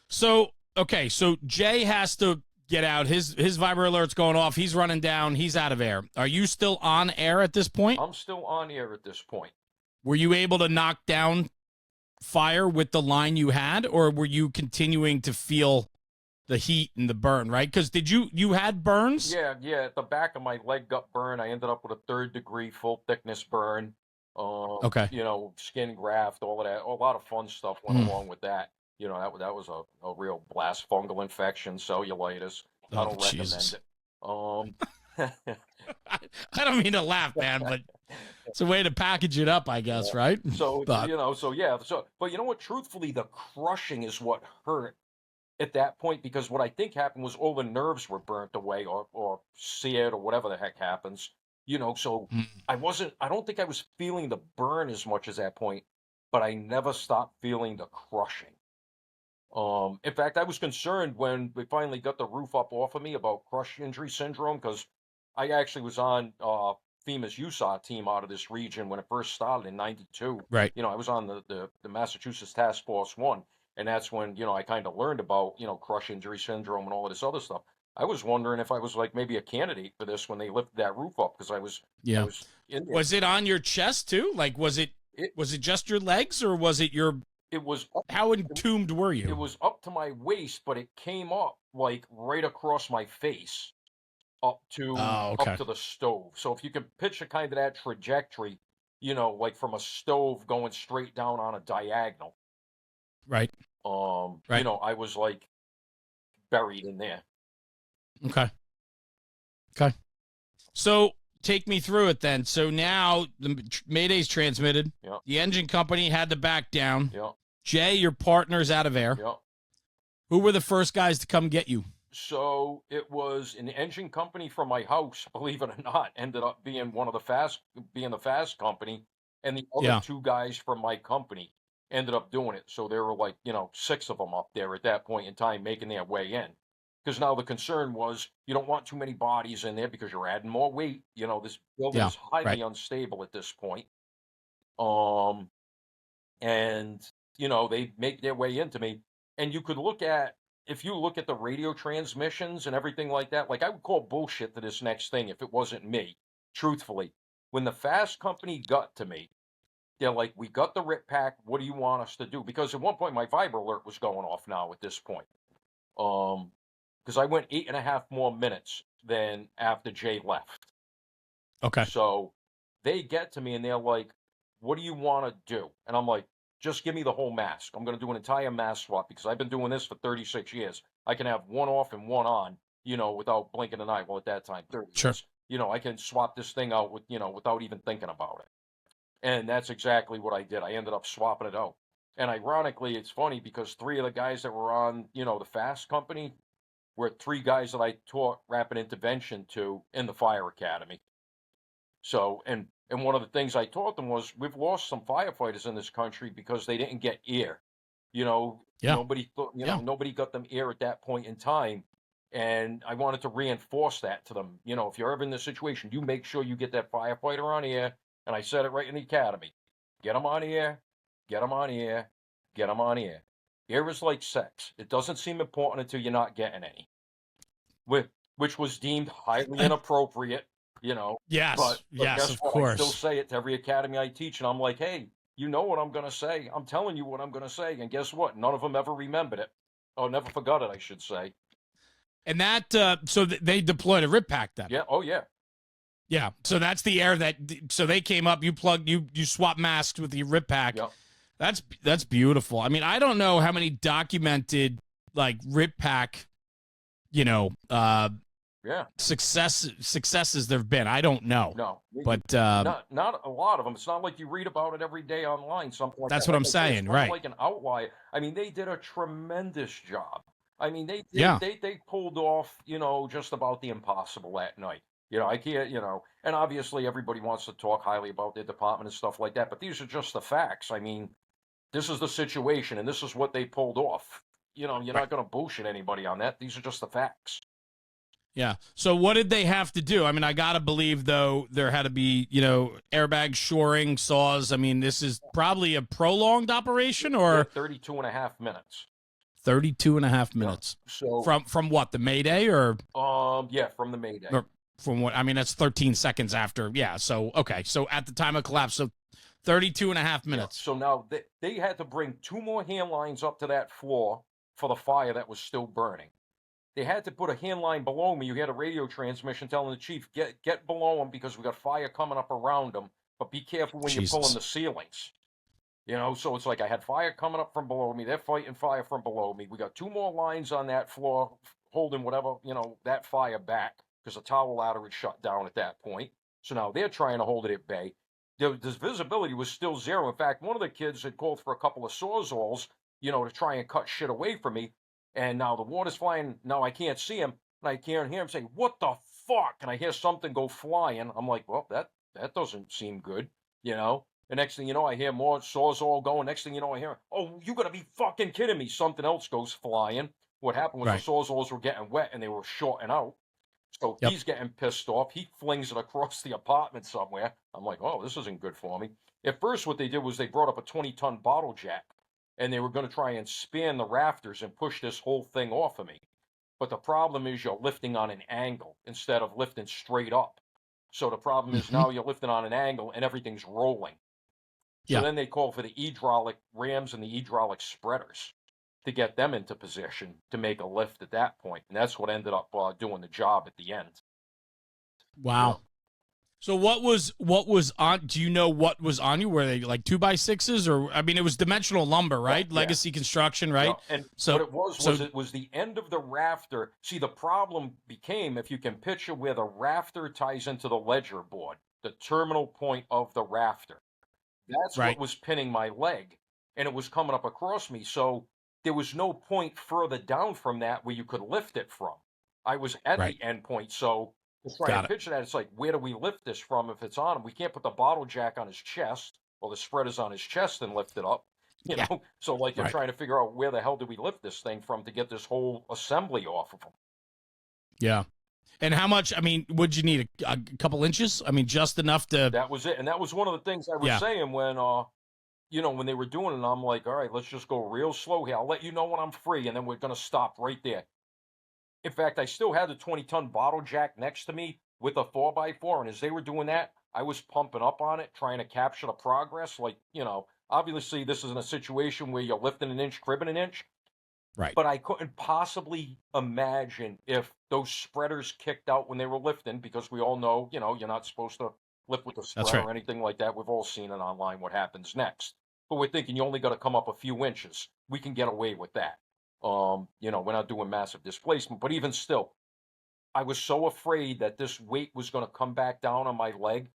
So, okay. So Jay has to get out. His Viber alert's going off. He's running down. He's out of air. Are you still on air at this point? I'm still on air at this point. Were you able to knock down fire with the line you had, or were you continuing to feel the heat and the burn, right? Because you had burns? Yeah. At the back of my leg got burned. I ended up with a 3rd degree full thickness burn. Skin graft, all of that. A lot of fun stuff went along with that. That was a real blast. Fungal infection, cellulitis. I don't recommend it. I don't mean to laugh, man, but it's a way to package it up, I guess, right? So, but you know what? Truthfully, the crushing is what hurt at that point, because what I think happened was all the nerves were burnt away or seared or whatever the heck happens. So I don't think I was feeling the burn as much as that point, but I never stopped feeling the crushing. In fact, I was concerned when we finally got the roof up off of me about crush injury syndrome, because I actually was on FEMA's USAR team out of this region when it first started in '92. Right. I was on the Massachusetts Task Force 1, and that's when, I kind of learned about, crush injury syndrome and all of this other stuff. I was wondering if I was like maybe a candidate for this when they lifted that roof up, because I was in there. Was it on your chest too? Like, was it just your legs, or was it your? It was. How entombed were you? It was up to my waist, but it came up like right across my face, up to the stove. So if you can picture kind of that trajectory, like from a stove going straight down on a diagonal. Right. I was like buried in there. Okay. So take me through it then. So now the Mayday's transmitted. Yeah. The engine company had to back down. Yeah. Jay, your partner's out of air. Yeah. Who were the first guys to come get you? So it was an engine company from my house, believe it or not, ended up being the fast company. and the other Yeah. 2 guys from my company ended up doing it. So there were like, 6 of them up there at that point in time making their way in. Because now the concern was you don't want too many bodies in there because you're adding more weight. This building Yeah. is highly Right. unstable at this point. Um, and they make their way into me, and you could if you look at the radio transmissions and everything like that, like I would call bullshit to this next thing if it wasn't me, truthfully. When the fast company got to me, they're like, we got the rip pack, what do you want us to do? Because at one point my Viber alert was going off now at this point, because I went 8.5 more minutes than after Jay left. Okay. So they get to me and they're like, what do you want to do? And I'm like, just give me the whole mask. I'm going to do an entire mask swap because I've been doing this for 36 years. I can have one off and one on, without blinking an eye. Well, at that time, 30 Sure. years. I can swap this thing out without even thinking about it. And that's exactly what I did. I ended up swapping it out. And ironically, it's funny because 3 of the guys that were on, the fast company were 3 guys that I taught rapid intervention to in the fire academy. So, and one of the things I taught them was we've lost some firefighters in this country because they didn't get air. Yeah. Nobody thought, nobody got them air at that point in time. And I wanted to reinforce that to them. If you're ever in this situation, you make sure you get that firefighter on air. And I said it right in the academy. Get them on air, get them on air, get them on air. Air is like sex. It doesn't seem important until you're not getting any. Which was deemed highly inappropriate. Yes. But Yes, guess of what? course. I still say it to every academy I teach, and I'm like, hey, you know what I'm going to say. I'm telling you what I'm going to say. And guess what? None of them ever remembered it. Or never forgot it, I should say. And that, so they deployed a rip pack then. Yeah. Oh, yeah. Yeah. So that's the air so they came up, you swap masks with the rip pack. Yep. That's beautiful. I mean, I don't know how many documented like rip pack, successes there've been. I don't know. No. But not a lot of them. It's not like you read about it every day online. Something like that's that. what I'm saying, right? Like an outlier. I mean, they did a tremendous job. I mean, they pulled off, just about the impossible that night. I can't, and obviously everybody wants to talk highly about their department and stuff like that, but these are just the facts. I mean, this is the situation, and this is what they pulled off. You're not going to bullshit anybody on that. These are just the facts. Yeah. So what did they have to do? I mean, I got to believe, though, there had to be, airbag shoring, saws. I mean, this is probably a prolonged operation or 32.5 minutes. 32.5 minutes. So from what, the MAYDAY or? Yeah, from the MAYDAY. Or from what, I mean, that's 13 seconds after. Yeah. So, okay. So at the time of collapse, so 32.5 minutes. Yeah. So now they had to bring 2 more hand lines up to that floor for the fire that was still burning. They had to put a hand line below me. You had a radio transmission telling the chief, get below them because we got fire coming up around them, but be careful when you're pulling the ceilings. So it's like I had fire coming up from below me. They're fighting fire from below me. We got 2 more lines on that floor holding whatever, that fire back because the tower ladder had shut down at that point. So now they're trying to hold it at bay. The visibility was still 0. In fact, one of the kids had called for a couple of sawzalls, to try and cut shit away from me. And now the water's flying. Now I can't see him. And I can't hear him say, what the fuck? And I hear something go flying. I'm like, well, that doesn't seem good, The next thing you know, I hear more sawzall going. Next thing you know, I hear, oh, you got to be fucking kidding me. Something else goes flying. What happened was the sawzalls were getting wet and they were shorting out. So he's getting pissed off. He flings it across the apartment somewhere. I'm like, oh, this isn't good for me. At first, what they did was they brought up a 20-ton bottle jack. And they were going to try and span the rafters and push this whole thing off of me. But the problem is you're lifting on an angle instead of lifting straight up. So the problem is now you're lifting on an angle and everything's rolling. So then they call for the hydraulic rams and the hydraulic spreaders to get them into position to make a lift at that point. And that's what ended up doing the job at the end. Wow. So what was on? Do you know what was on you? Were they like 2x6s, or I mean, it was dimensional lumber, right? Yeah. Legacy construction, right? Yeah. And so it was the end of the rafter. See, the problem became, if you can picture where the rafter ties into the ledger board, the terminal point of the rafter. That's what was pinning my leg, and it was coming up across me. So there was no point further down from that where you could lift it from. I was at the end point, so. To try and picture that, it's like, where do we lift this from if it's on him? We can't put the bottle jack on his chest Well, the spreader's on his chest and lifted up, you Yeah. know. So like you're Right. trying to figure out where the hell do we lift this thing from to get this whole assembly off of him. Yeah. And how much? I mean, would you need a couple inches? I mean, just enough to. That was it. And that was one of the things I was Yeah. saying when you know, when they were doing it, I'm like, all right, let's just go real slow here. I'll let you know when I'm free, and then we're gonna stop right there. In fact, I still had the 20-ton bottle jack next to me with a 4x4, and as they were doing that, I was pumping up on it, trying to capture the progress. Like, you know, obviously this isn't a situation where you're lifting an inch, cribbing an inch, Right. but I couldn't possibly imagine if those spreaders kicked out when they were lifting, because we all know, you know, you're not supposed to lift with the That's spreader right. or anything like that. We've all seen it online what happens next. But we're thinking you only got to come up a few inches. We can get away with that. You know, we're not doing massive displacement, but even still, I was so afraid that this weight was going to come back down on my leg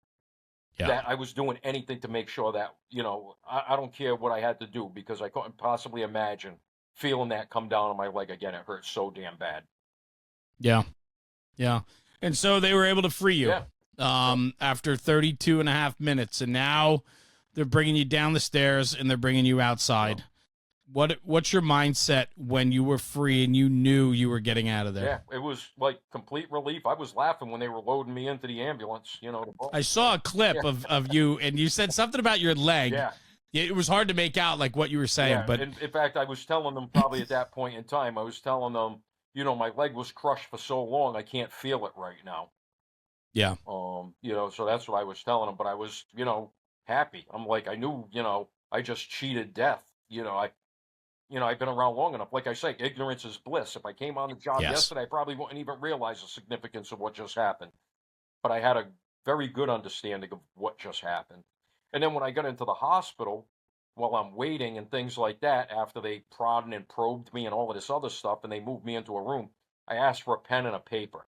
Yeah. that I was doing anything to make sure that, you know, I don't care what I had to do, because I couldn't possibly imagine feeling that come down on my leg again. It hurt so damn bad. Yeah. Yeah. And so they were able to free you Yeah. after 32 and a half minutes. And now they're bringing you down the stairs and they're bringing you outside. What's your mindset when you were free and you knew you were getting out of there? Yeah, it was like complete relief. I was laughing when they were loading me into the ambulance, you know. I saw a clip Yeah. of you, and you said something about your leg. Yeah. It was hard to make out like what you were saying, Yeah, but in fact, I was telling them probably at that point in time, I was telling them, you know, my leg was crushed for so long, I can't feel it right now. yeah, You know, so that's what I was telling them, but I was, you know, happy. I'm like, I knew, you know, I just cheated death. You know, I've been around long enough. Like I say, ignorance is bliss. If I came on the job yes, yesterday, I probably wouldn't even realize the significance of what just happened. But I had a very good understanding of what just happened. And then when I got into the hospital, while I'm waiting and things like that, after they prodded and probed me and all of this other stuff, and they moved me into a room, I asked for a pen and a paper.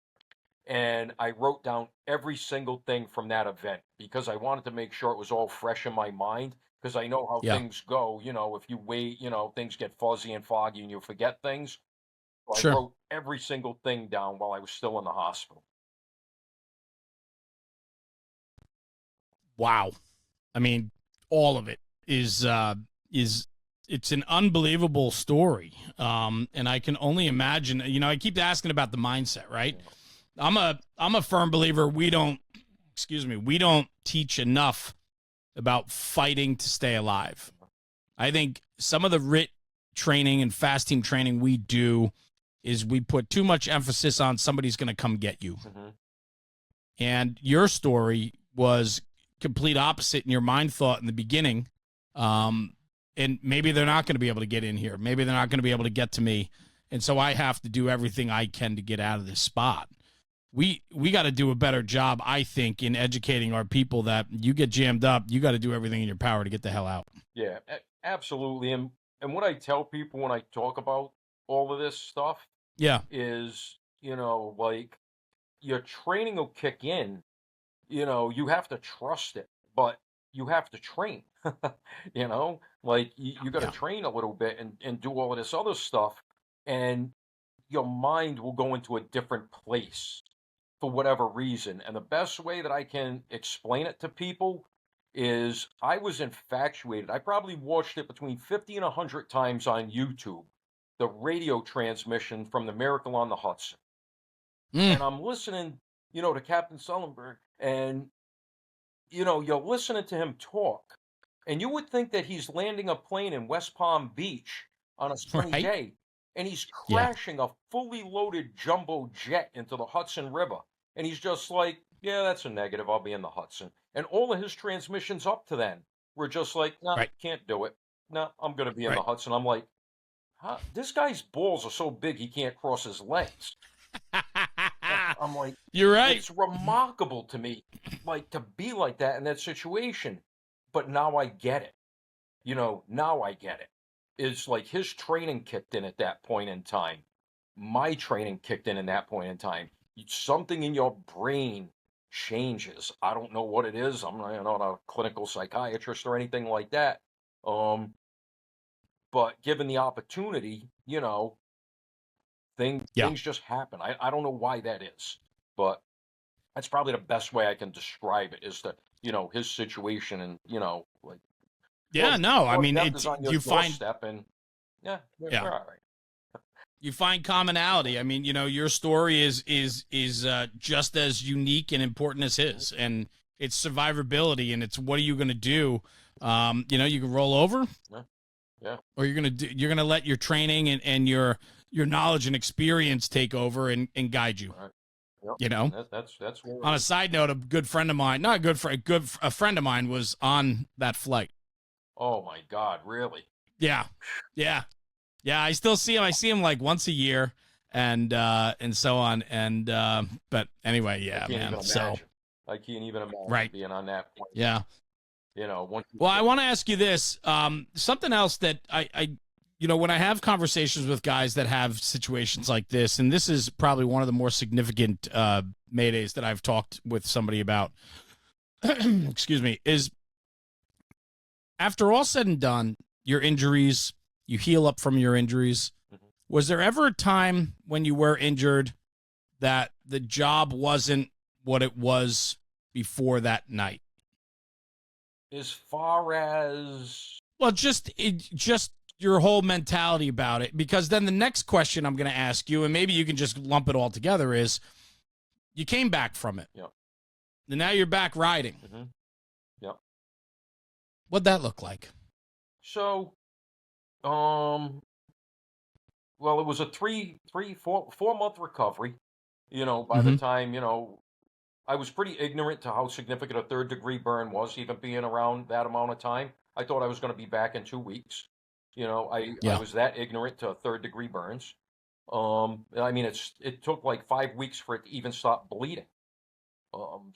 And I wrote down every single thing from that event, because I wanted to make sure it was all fresh in my mind. Because I know how yeah, things go. You know, if you wait, you know, things get fuzzy and foggy and you forget things. So I sure. wrote every single thing down while I was still in the hospital. Wow. I mean, all of it is it's an unbelievable story. And I can only imagine, you know, I keep asking about the mindset, right? I'm a firm believer we don't teach enough about fighting to stay alive. I think some of the RIT training and fast team training we do is we put too much emphasis on somebody's going to come get you. Mm-hmm. And your story was complete opposite in your mind thought in the beginning. And maybe they're not going to be able to get in here. Maybe they're not going to be able to get to me. And so I have to do everything I can to get out of this spot. We got to do a better job, I think, in educating our people that you get jammed up, you got to do everything in your power to get the hell out. Yeah, absolutely. And what I tell people when I talk about all of this stuff Yeah, is, you know, like, your training will kick in. You know, you have to trust it, but you have to train. You know, like you got to yeah, train a little bit and do all of this other stuff, and your mind will go into a different place for whatever reason. And the best way that I can explain it to people is I was infatuated. I probably watched it between 50 and 100 times on YouTube, the radio transmission from the Miracle on the Hudson. mm, And I'm listening, you know, to Captain Sullenberg, and, you know, you're listening to him talk, and you would think that he's landing a plane in West Palm Beach on a sunny right? day, and he's Yeah, crashing a fully loaded jumbo jet into the Hudson River. And he's just like, yeah, that's a negative. I'll be in the Hudson. And all of his transmissions up to then were just like, no, right, can't do it. No, I'm going to be in the right. Hudson. I'm like, huh? This guy's balls are so big he can't cross his legs. I'm like, You're right. it's remarkable to me, like, to be like that in that situation. But now I get it. You know, now I get it. It's like his training kicked in at that point in time. My training kicked in that point in time. Something in your brain changes. I don't know what it is. I'm not a clinical psychiatrist or anything like that. But given the opportunity, you know, Yeah, things just happen. I don't know why that is, but that's probably the best way I can describe it, is that, you know, his situation, and, you know, Like, Yeah, no, I mean, death it's is on your you find doorstep, and yeah, yeah. we're all right. You find commonality. I mean, your story is just as unique and important as his, and it's survivability, and it's what are you going to do? You can roll over, Yeah, yeah. or you're gonna let your training and your knowledge and experience take over and guide you. Right. Yep. You know. That's where On a side note, a good friend of mine, not a good friend, a friend of mine was on that flight. Oh my God, really? Yeah, yeah, yeah. I still see him. I see him like once a year, and so on. And but anyway, I yeah, can't man. even So imagine. I can't even imagine right, being on that plane. yeah. Once Well, I want to ask you this. Something else that when I have conversations with guys that have situations like this, and this is probably one of the more significant Maydays that I've talked with somebody about. Excuse me. Is after all said and done, your injuries, you heal up from your injuries. Mhm. Was there ever a time when you were injured that the job wasn't what it was before that night? as far as Well, just your whole mentality about it, because then the next question I'm going to ask you, and maybe you can just lump it all together, is you came back from it. Yep. And now you're back riding. Mhm. Yep. What'd that look like? So, well, it was a 4 month recovery. By the time, I was pretty ignorant to how significant a third degree burn was, even being around that amount of time. I thought I was going to be back in 2 weeks. I Yeah. was that ignorant to third degree burns. I mean, it took like 5 weeks for it to even stop bleeding.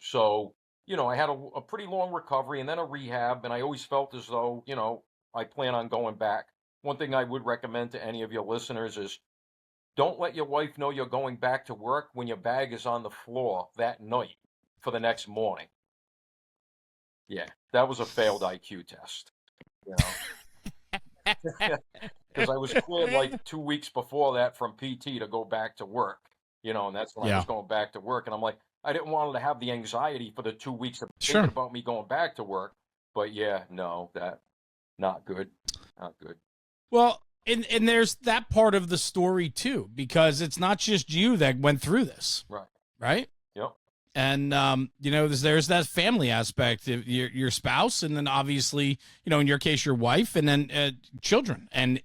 So, I had a pretty long recovery and then a rehab, and I always felt as though, I plan on going back. One thing I would recommend to any of your listeners is don't let your wife know you're going back to work when your bag is on the floor that night for the next morning. Yeah, that was a failed IQ test, you know, because I was cleared like 2 weeks before that from PT to go back to work, and that's when I Yeah. was going back to work. And I'm like, I didn't want her to have the anxiety for the 2 weeks of Sure. thinking about me going back to work. But yeah, no, that not good, not good. Well, and there's that part of the story too, because it's not just you that went through this, Right. right? Yep. And there's that family aspect of your spouse, and then obviously, in your case, your wife, and then children, and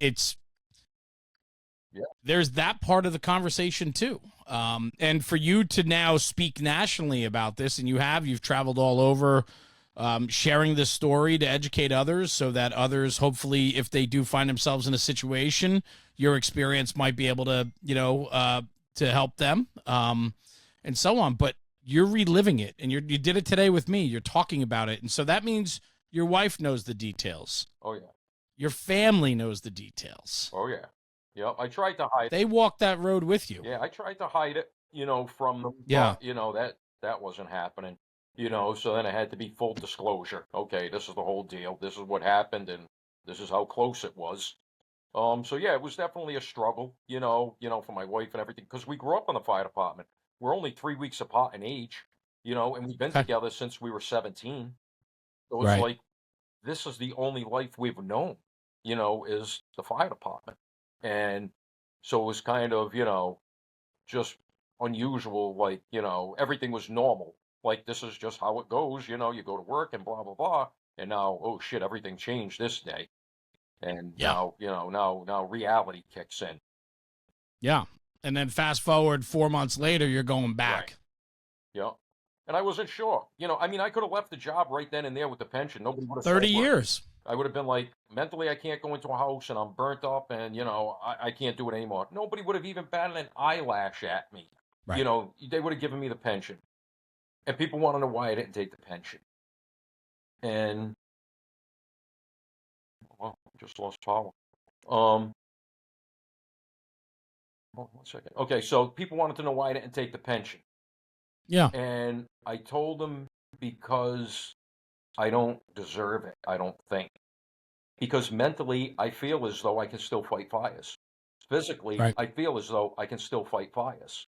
there's that part of the conversation too. And for you to now speak nationally about this, and you've traveled all over, sharing this story to educate others, so that others, hopefully, if they do find themselves in a situation, your experience might be able to, to help them, and so on. But you're reliving it, and you did it today with me. You're talking about it, and so that means your wife knows the details. Oh yeah. Your family knows the details. Oh yeah. Yep. I tried to hide. They walked that road with you. Yeah, I tried to hide it, from them. Yeah. But, that wasn't happening. So then it had to be full disclosure. Okay, this is the whole deal. This is what happened, and this is how close it was. So yeah, it was definitely a struggle, for my wife and everything, because we grew up in the fire department. We're only 3 weeks apart in age, and we've been Okay. together since we were 17. So it's Right. like this is the only life we've known, is the fire department. And so it was kind of, just unusual, like, everything was normal. Like this is just how it goes, you go to work and blah blah blah. And now, oh shit, everything changed this day. And Yeah. now reality kicks in. Yeah. And then fast forward 4 months later, you're going back. Right. Yeah. And I wasn't sure. I mean, I could have left the job right then and there with the pension. Nobody would have 30 said a word. years. I would have been like, mentally, I can't go into a house and I'm burnt up and, I can't do it anymore. Nobody would have even batted an eyelash at me. Right. They would have given me the pension. And people want to know why I didn't take the pension. And, well, I just lost power. Hold on 1 second. Okay, so people wanted to know why I didn't take the pension. Yeah. And I told them because I don't deserve it, I don't think. Because mentally, I feel as though I can still fight fires. Physically, Right. I feel as though I can still fight fires.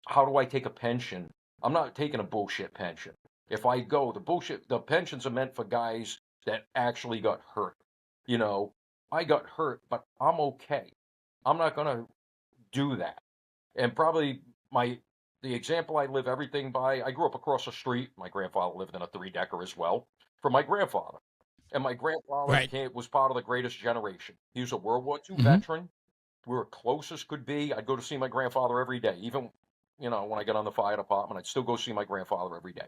How do I take a pension? I'm not taking a bullshit pension. If I go, the bullshit, the pensions are meant for guys that actually got hurt. You know, I got hurt, but I'm okay. I'm not going to do that. And probably the example I live everything by, I grew up across the street. My grandfather lived in a three-decker as well from my grandfather. And my grandfather Right. was part of the greatest generation. He was a World War II Hmm. veteran. We were close as could be. I'd go to see my grandfather every day. Even, when I got on the fire department, I'd still go see my grandfather every day.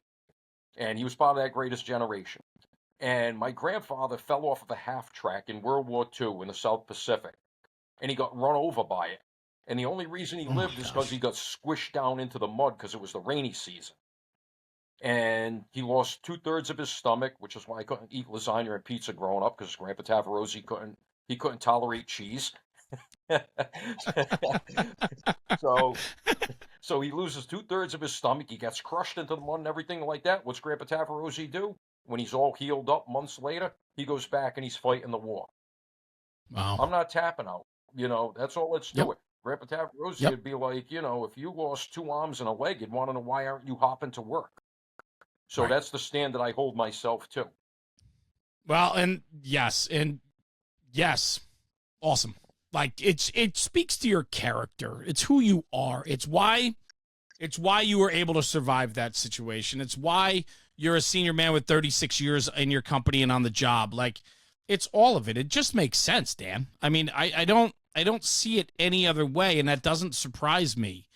And he was part of that greatest generation. And my grandfather fell off of a half track in World War II in the South Pacific, and he got run over by it. And the only reason he Oh my lived is because gosh. he got squished down into the mud because it was the rainy season. And he lost 2/3 of his stomach, which is why I couldn't eat lasagna and pizza growing up because Grandpa Tavarosi couldn't tolerate cheese. so so he loses 2/3 of his stomach. He gets crushed into the mud and everything like that. What's Grandpa Tavarosi do? When he's all healed up months later, he goes back and he's fighting the war. Wow. I'm not tapping out. That's all let's do Yep. it. Grandpa Tavarosi Yep. would be like, if you lost two arms and a leg, you'd want to know why aren't you hopping to work? So Right. that's the standard I hold myself to. Well, and yes, awesome. Like it speaks to your character. It's who you are. It's why you were able to survive that situation. It's why you're a senior man with 36 years in your company and on the job. Like it's all of it. It just makes sense, Dan. I mean, I don't see it any other way, and that doesn't surprise me.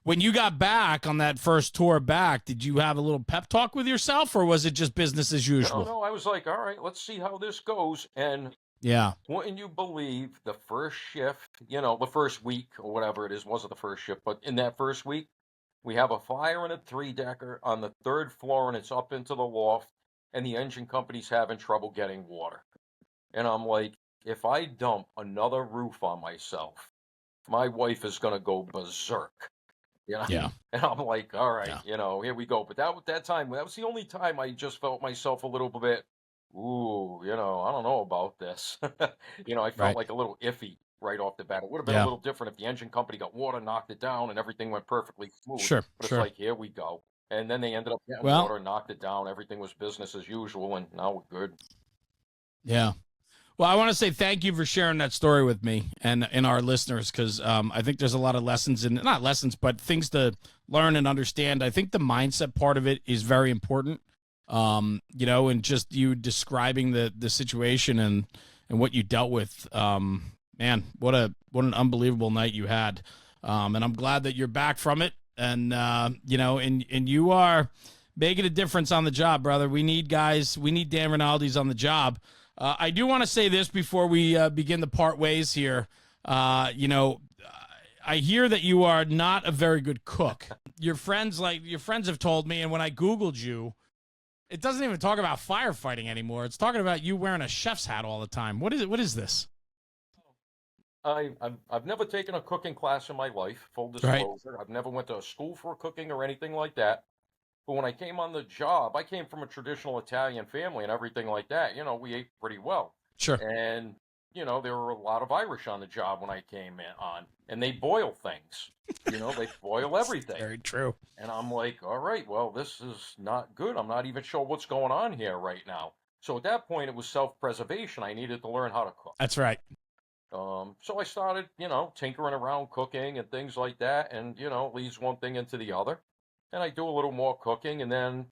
When you got back on that first tour back, did you have a little pep talk with yourself, or was it just business as usual? No, I was like, all right, let's see how this goes. And Yeah. wouldn't you believe the first shift, the first week or whatever it is, wasn't the first shift, but in that first week, we have a fire in a three-decker on the third floor and it's up into the loft, and the engine company's having trouble getting water. And I'm like, if I dump another roof on myself, my wife is going to go berserk. You know? Yeah. And I'm like, all right, Yeah. here we go. But that time, that was the only time I just felt myself a little bit, ooh, I don't know about this. I felt Right. like a little iffy right off the bat. It would have been a Yeah. little different if the engine company got water, knocked it down, and everything went perfectly smooth. Sure. But it's Sure. like, here we go. And then they ended up getting Well, water, knocked it down. Everything was business as usual, and now we're good. yeah. Well, I want to say thank you for sharing that story with me and our listeners, because I think there's a lot of lessons in, not lessons, but things to learn and understand. I think the mindset part of it is very important. And just you describing the situation and what you dealt with. Man, what an unbelievable night you had. And I'm glad that you're back from it. And you are making a difference on the job, brother. We need guys. We need Dan Rinaldi's on the job. I do want to say this before we begin to part ways here. I hear that you are not a very good cook. Your friends have told me, and when I Googled you, it doesn't even talk about firefighting anymore. It's talking about you wearing a chef's hat all the time. What is it? What is this? I've never taken a cooking class in my life, full Right. disclosure. I've never went to a school for cooking or anything like that. But when I came on the job, I came from a traditional Italian family and everything like that. We ate pretty well. Sure. And, there were a lot of Irish on the job when I came on, and they boil things. They boil everything. Very true. And I'm like, all right, well, this is not good. I'm not even sure what's going on here right now. So at that point, it was self-preservation. I needed to learn how to cook. That's right. So I started, tinkering around cooking and things like that, and leads one thing into the other. And I do a little more cooking, and then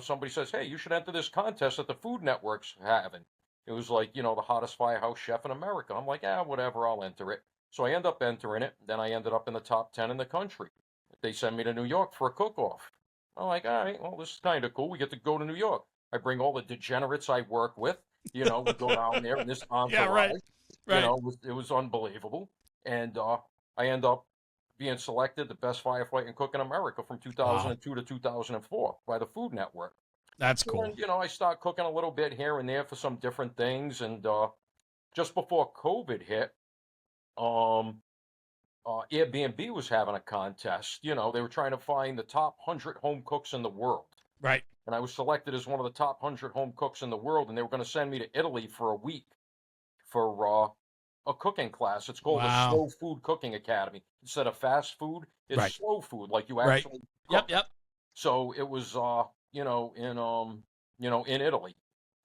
somebody says, "Hey, you should enter this contest that the Food Network's having." It was like the hottest firehouse chef in America. I'm like, whatever, I'll enter it. So I end up entering it. Then I ended up in the top 10 in the country. They send me to New York for a cook-off. I'm like, all right, well, this is kind of cool. We get to go to New York. I bring all the degenerates I work with. We go down there in this Yeah. entourage. Right. Right. It was unbelievable. And I end up being selected the best firefighting cook in America from Wow. 2002 to 2004 by the Food Network. That's And, cool. I start cooking a little bit here and there for some different things. And just before COVID hit, um, Airbnb was having a contest. They were trying to find the top 100 home cooks in the world. Right. And I was selected as one of the top 100 home cooks in the world. And they were going to send me to Italy for a week for a cooking class. It's called the Wow. Slow Food Cooking Academy. Instead of fast food, it's Right. slow food, like you Right. actually Yep. cook. Yep. So it was, in Italy.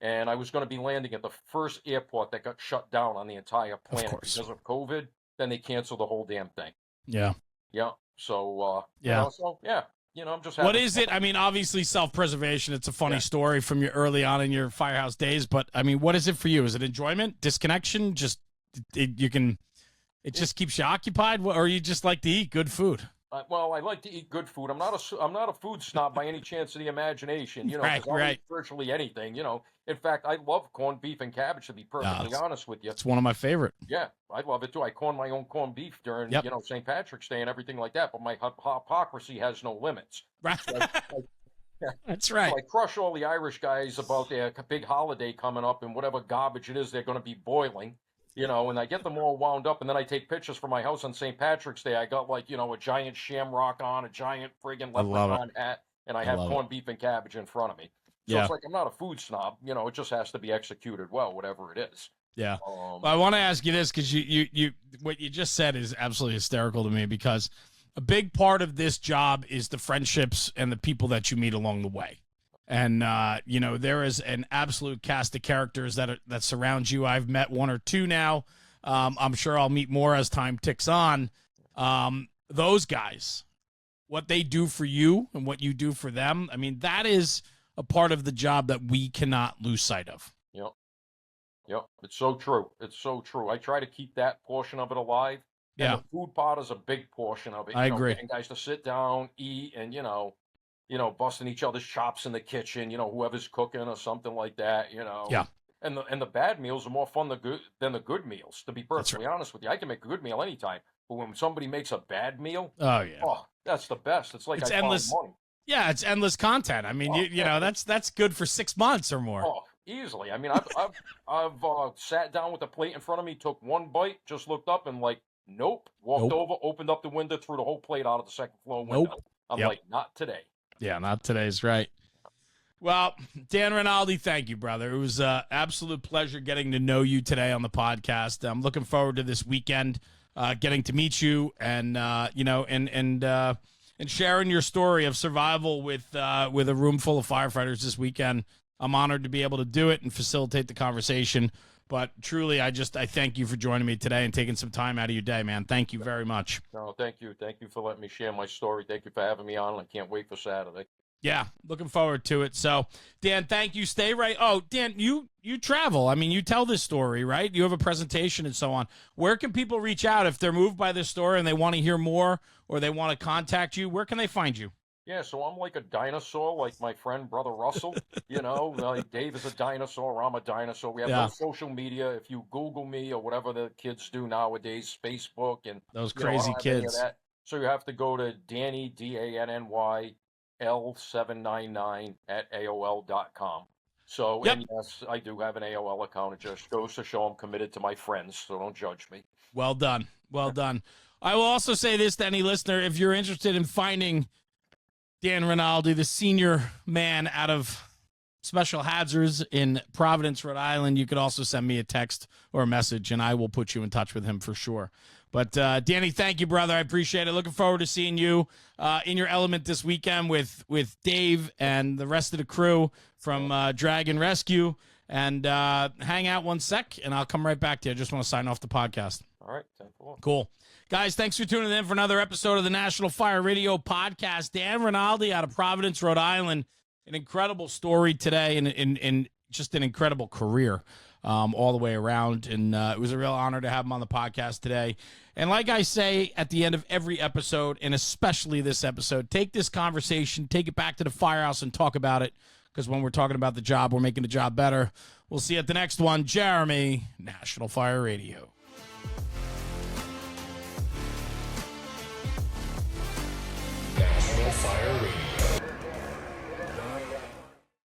And I was going to be landing at the first airport that got shut down on the entire Of planet course. because of COVID. Then they canceled the whole damn thing. Yeah. Yeah. So, Yeah. I'm just What happy. is it? I mean, obviously self-preservation. It's a funny Yeah. story from your early on in your firehouse days, but I mean, what is it for you? Is it enjoyment, disconnection? Just it just keeps you occupied, or you just like to eat good food? Well, I like to eat good food. I'm not a food snob by any chance of the imagination, Right, 'cause I'll right. eat virtually anything. In fact, I love corned beef and cabbage, to be perfectly honest with you. It's one of my favorite. Yeah, I love it too. I corn my own corned beef during, Yep. St. Patrick's Day and everything like that. But my hypocrisy has no limits. Right. So That's right. I crush all the Irish guys about their big holiday coming up and whatever garbage it is they're going to be boiling. And I get them all wound up, and then I take pictures from my house on St. Patrick's Day. I got a giant shamrock on, a giant friggin' I love it. leprechaun hat, and I have love it. corned beef and cabbage in front of me. So Yeah. it's like I'm not a food snob. It just has to be executed well, whatever it is. Yeah. Well, I want to ask you this because you what you just said is absolutely hysterical to me, because a big part of this job is the friendships and the people that you meet along the way. And, there is an absolute cast of characters that surround you. I've met one or two now. I'm sure I'll meet more as time ticks on. Those guys, what they do for you and what you do for them, I mean, that is a part of the job that we cannot lose sight of. Yep. It's so true. It's so true. I try to keep that portion of it alive. And Yeah. the food part is a big portion of it. I agree. Getting guys to sit down, eat, and, busting each other's chops in the kitchen, whoever's cooking or something like that, Yeah. And the bad meals are more fun than the good meals, to be perfectly honest with you. I can make a good meal anytime, but when somebody makes a bad meal, Oh, yeah. that's the best. It's like It's I found endless. money. Yeah, it's endless content. I mean, that's good for 6 months or more. Oh, easily. I mean, I've sat down with a plate in front of me, took one bite, just looked up and nope, walked over, opened up the window, threw the whole plate out of the second floor window. Nope. I'm Yep. like, not today. Yeah, not today's right. Well, Dan Rinaldi, thank you, brother. It was an absolute pleasure getting to know you today on the podcast. I'm looking forward to this weekend, getting to meet you and and sharing your story of survival with a room full of firefighters this weekend. I'm honored to be able to do it and facilitate the conversation. But truly, I thank you for joining me today and taking some time out of your day, man. Thank you very much. No, thank you. Thank you for letting me share my story. Thank you for having me on. I can't wait for Saturday. Yeah, looking forward to it. So, Dan, thank you. Stay right. Oh, Dan, you travel. I mean, you tell this story, right? You have a presentation and so on. Where can people reach out if they're moved by this story and they want to hear more or they want to contact you? Where can they find you? Yeah, so I'm like a dinosaur, like my friend, Brother Russell. Like Dave is a dinosaur, I'm a dinosaur. We have no social media. If you Google me or whatever the kids do nowadays, Facebook and Those I don't crazy have any of kids. that. So you have to go to Danny, DANNY, L799 at AOL.com. So, Yep. and yes, I do have an AOL account. It just goes to show I'm committed to my friends, so don't judge me. Well done. Well done. I will also say this to any listener. If you're interested in finding Dan Rinaldi, the senior man out of Special Hazards in Providence, Rhode Island, you could also send me a text or a message, and I will put you in touch with him for sure. But, Danny, thank you, brother. I appreciate it. Looking forward to seeing you in your element this weekend with Dave and the rest of the crew from Dragon Rescue. And hang out one sec, and I'll come right back to you. I just want to sign off the podcast. All right. 10-4. Cool. Guys, thanks for tuning in for another episode of the National Fire Radio Podcast. Dan Rinaldi out of Providence, Rhode Island. An incredible story today and just an incredible career all the way around. And it was a real honor to have him on the podcast today. And like I say at the end of every episode, and especially this episode, take this conversation, take it back to the firehouse and talk about it. Because when we're talking about the job, we're making the job better. We'll see you at the next one. Jeremy, National Fire Radio. National Fire Radio.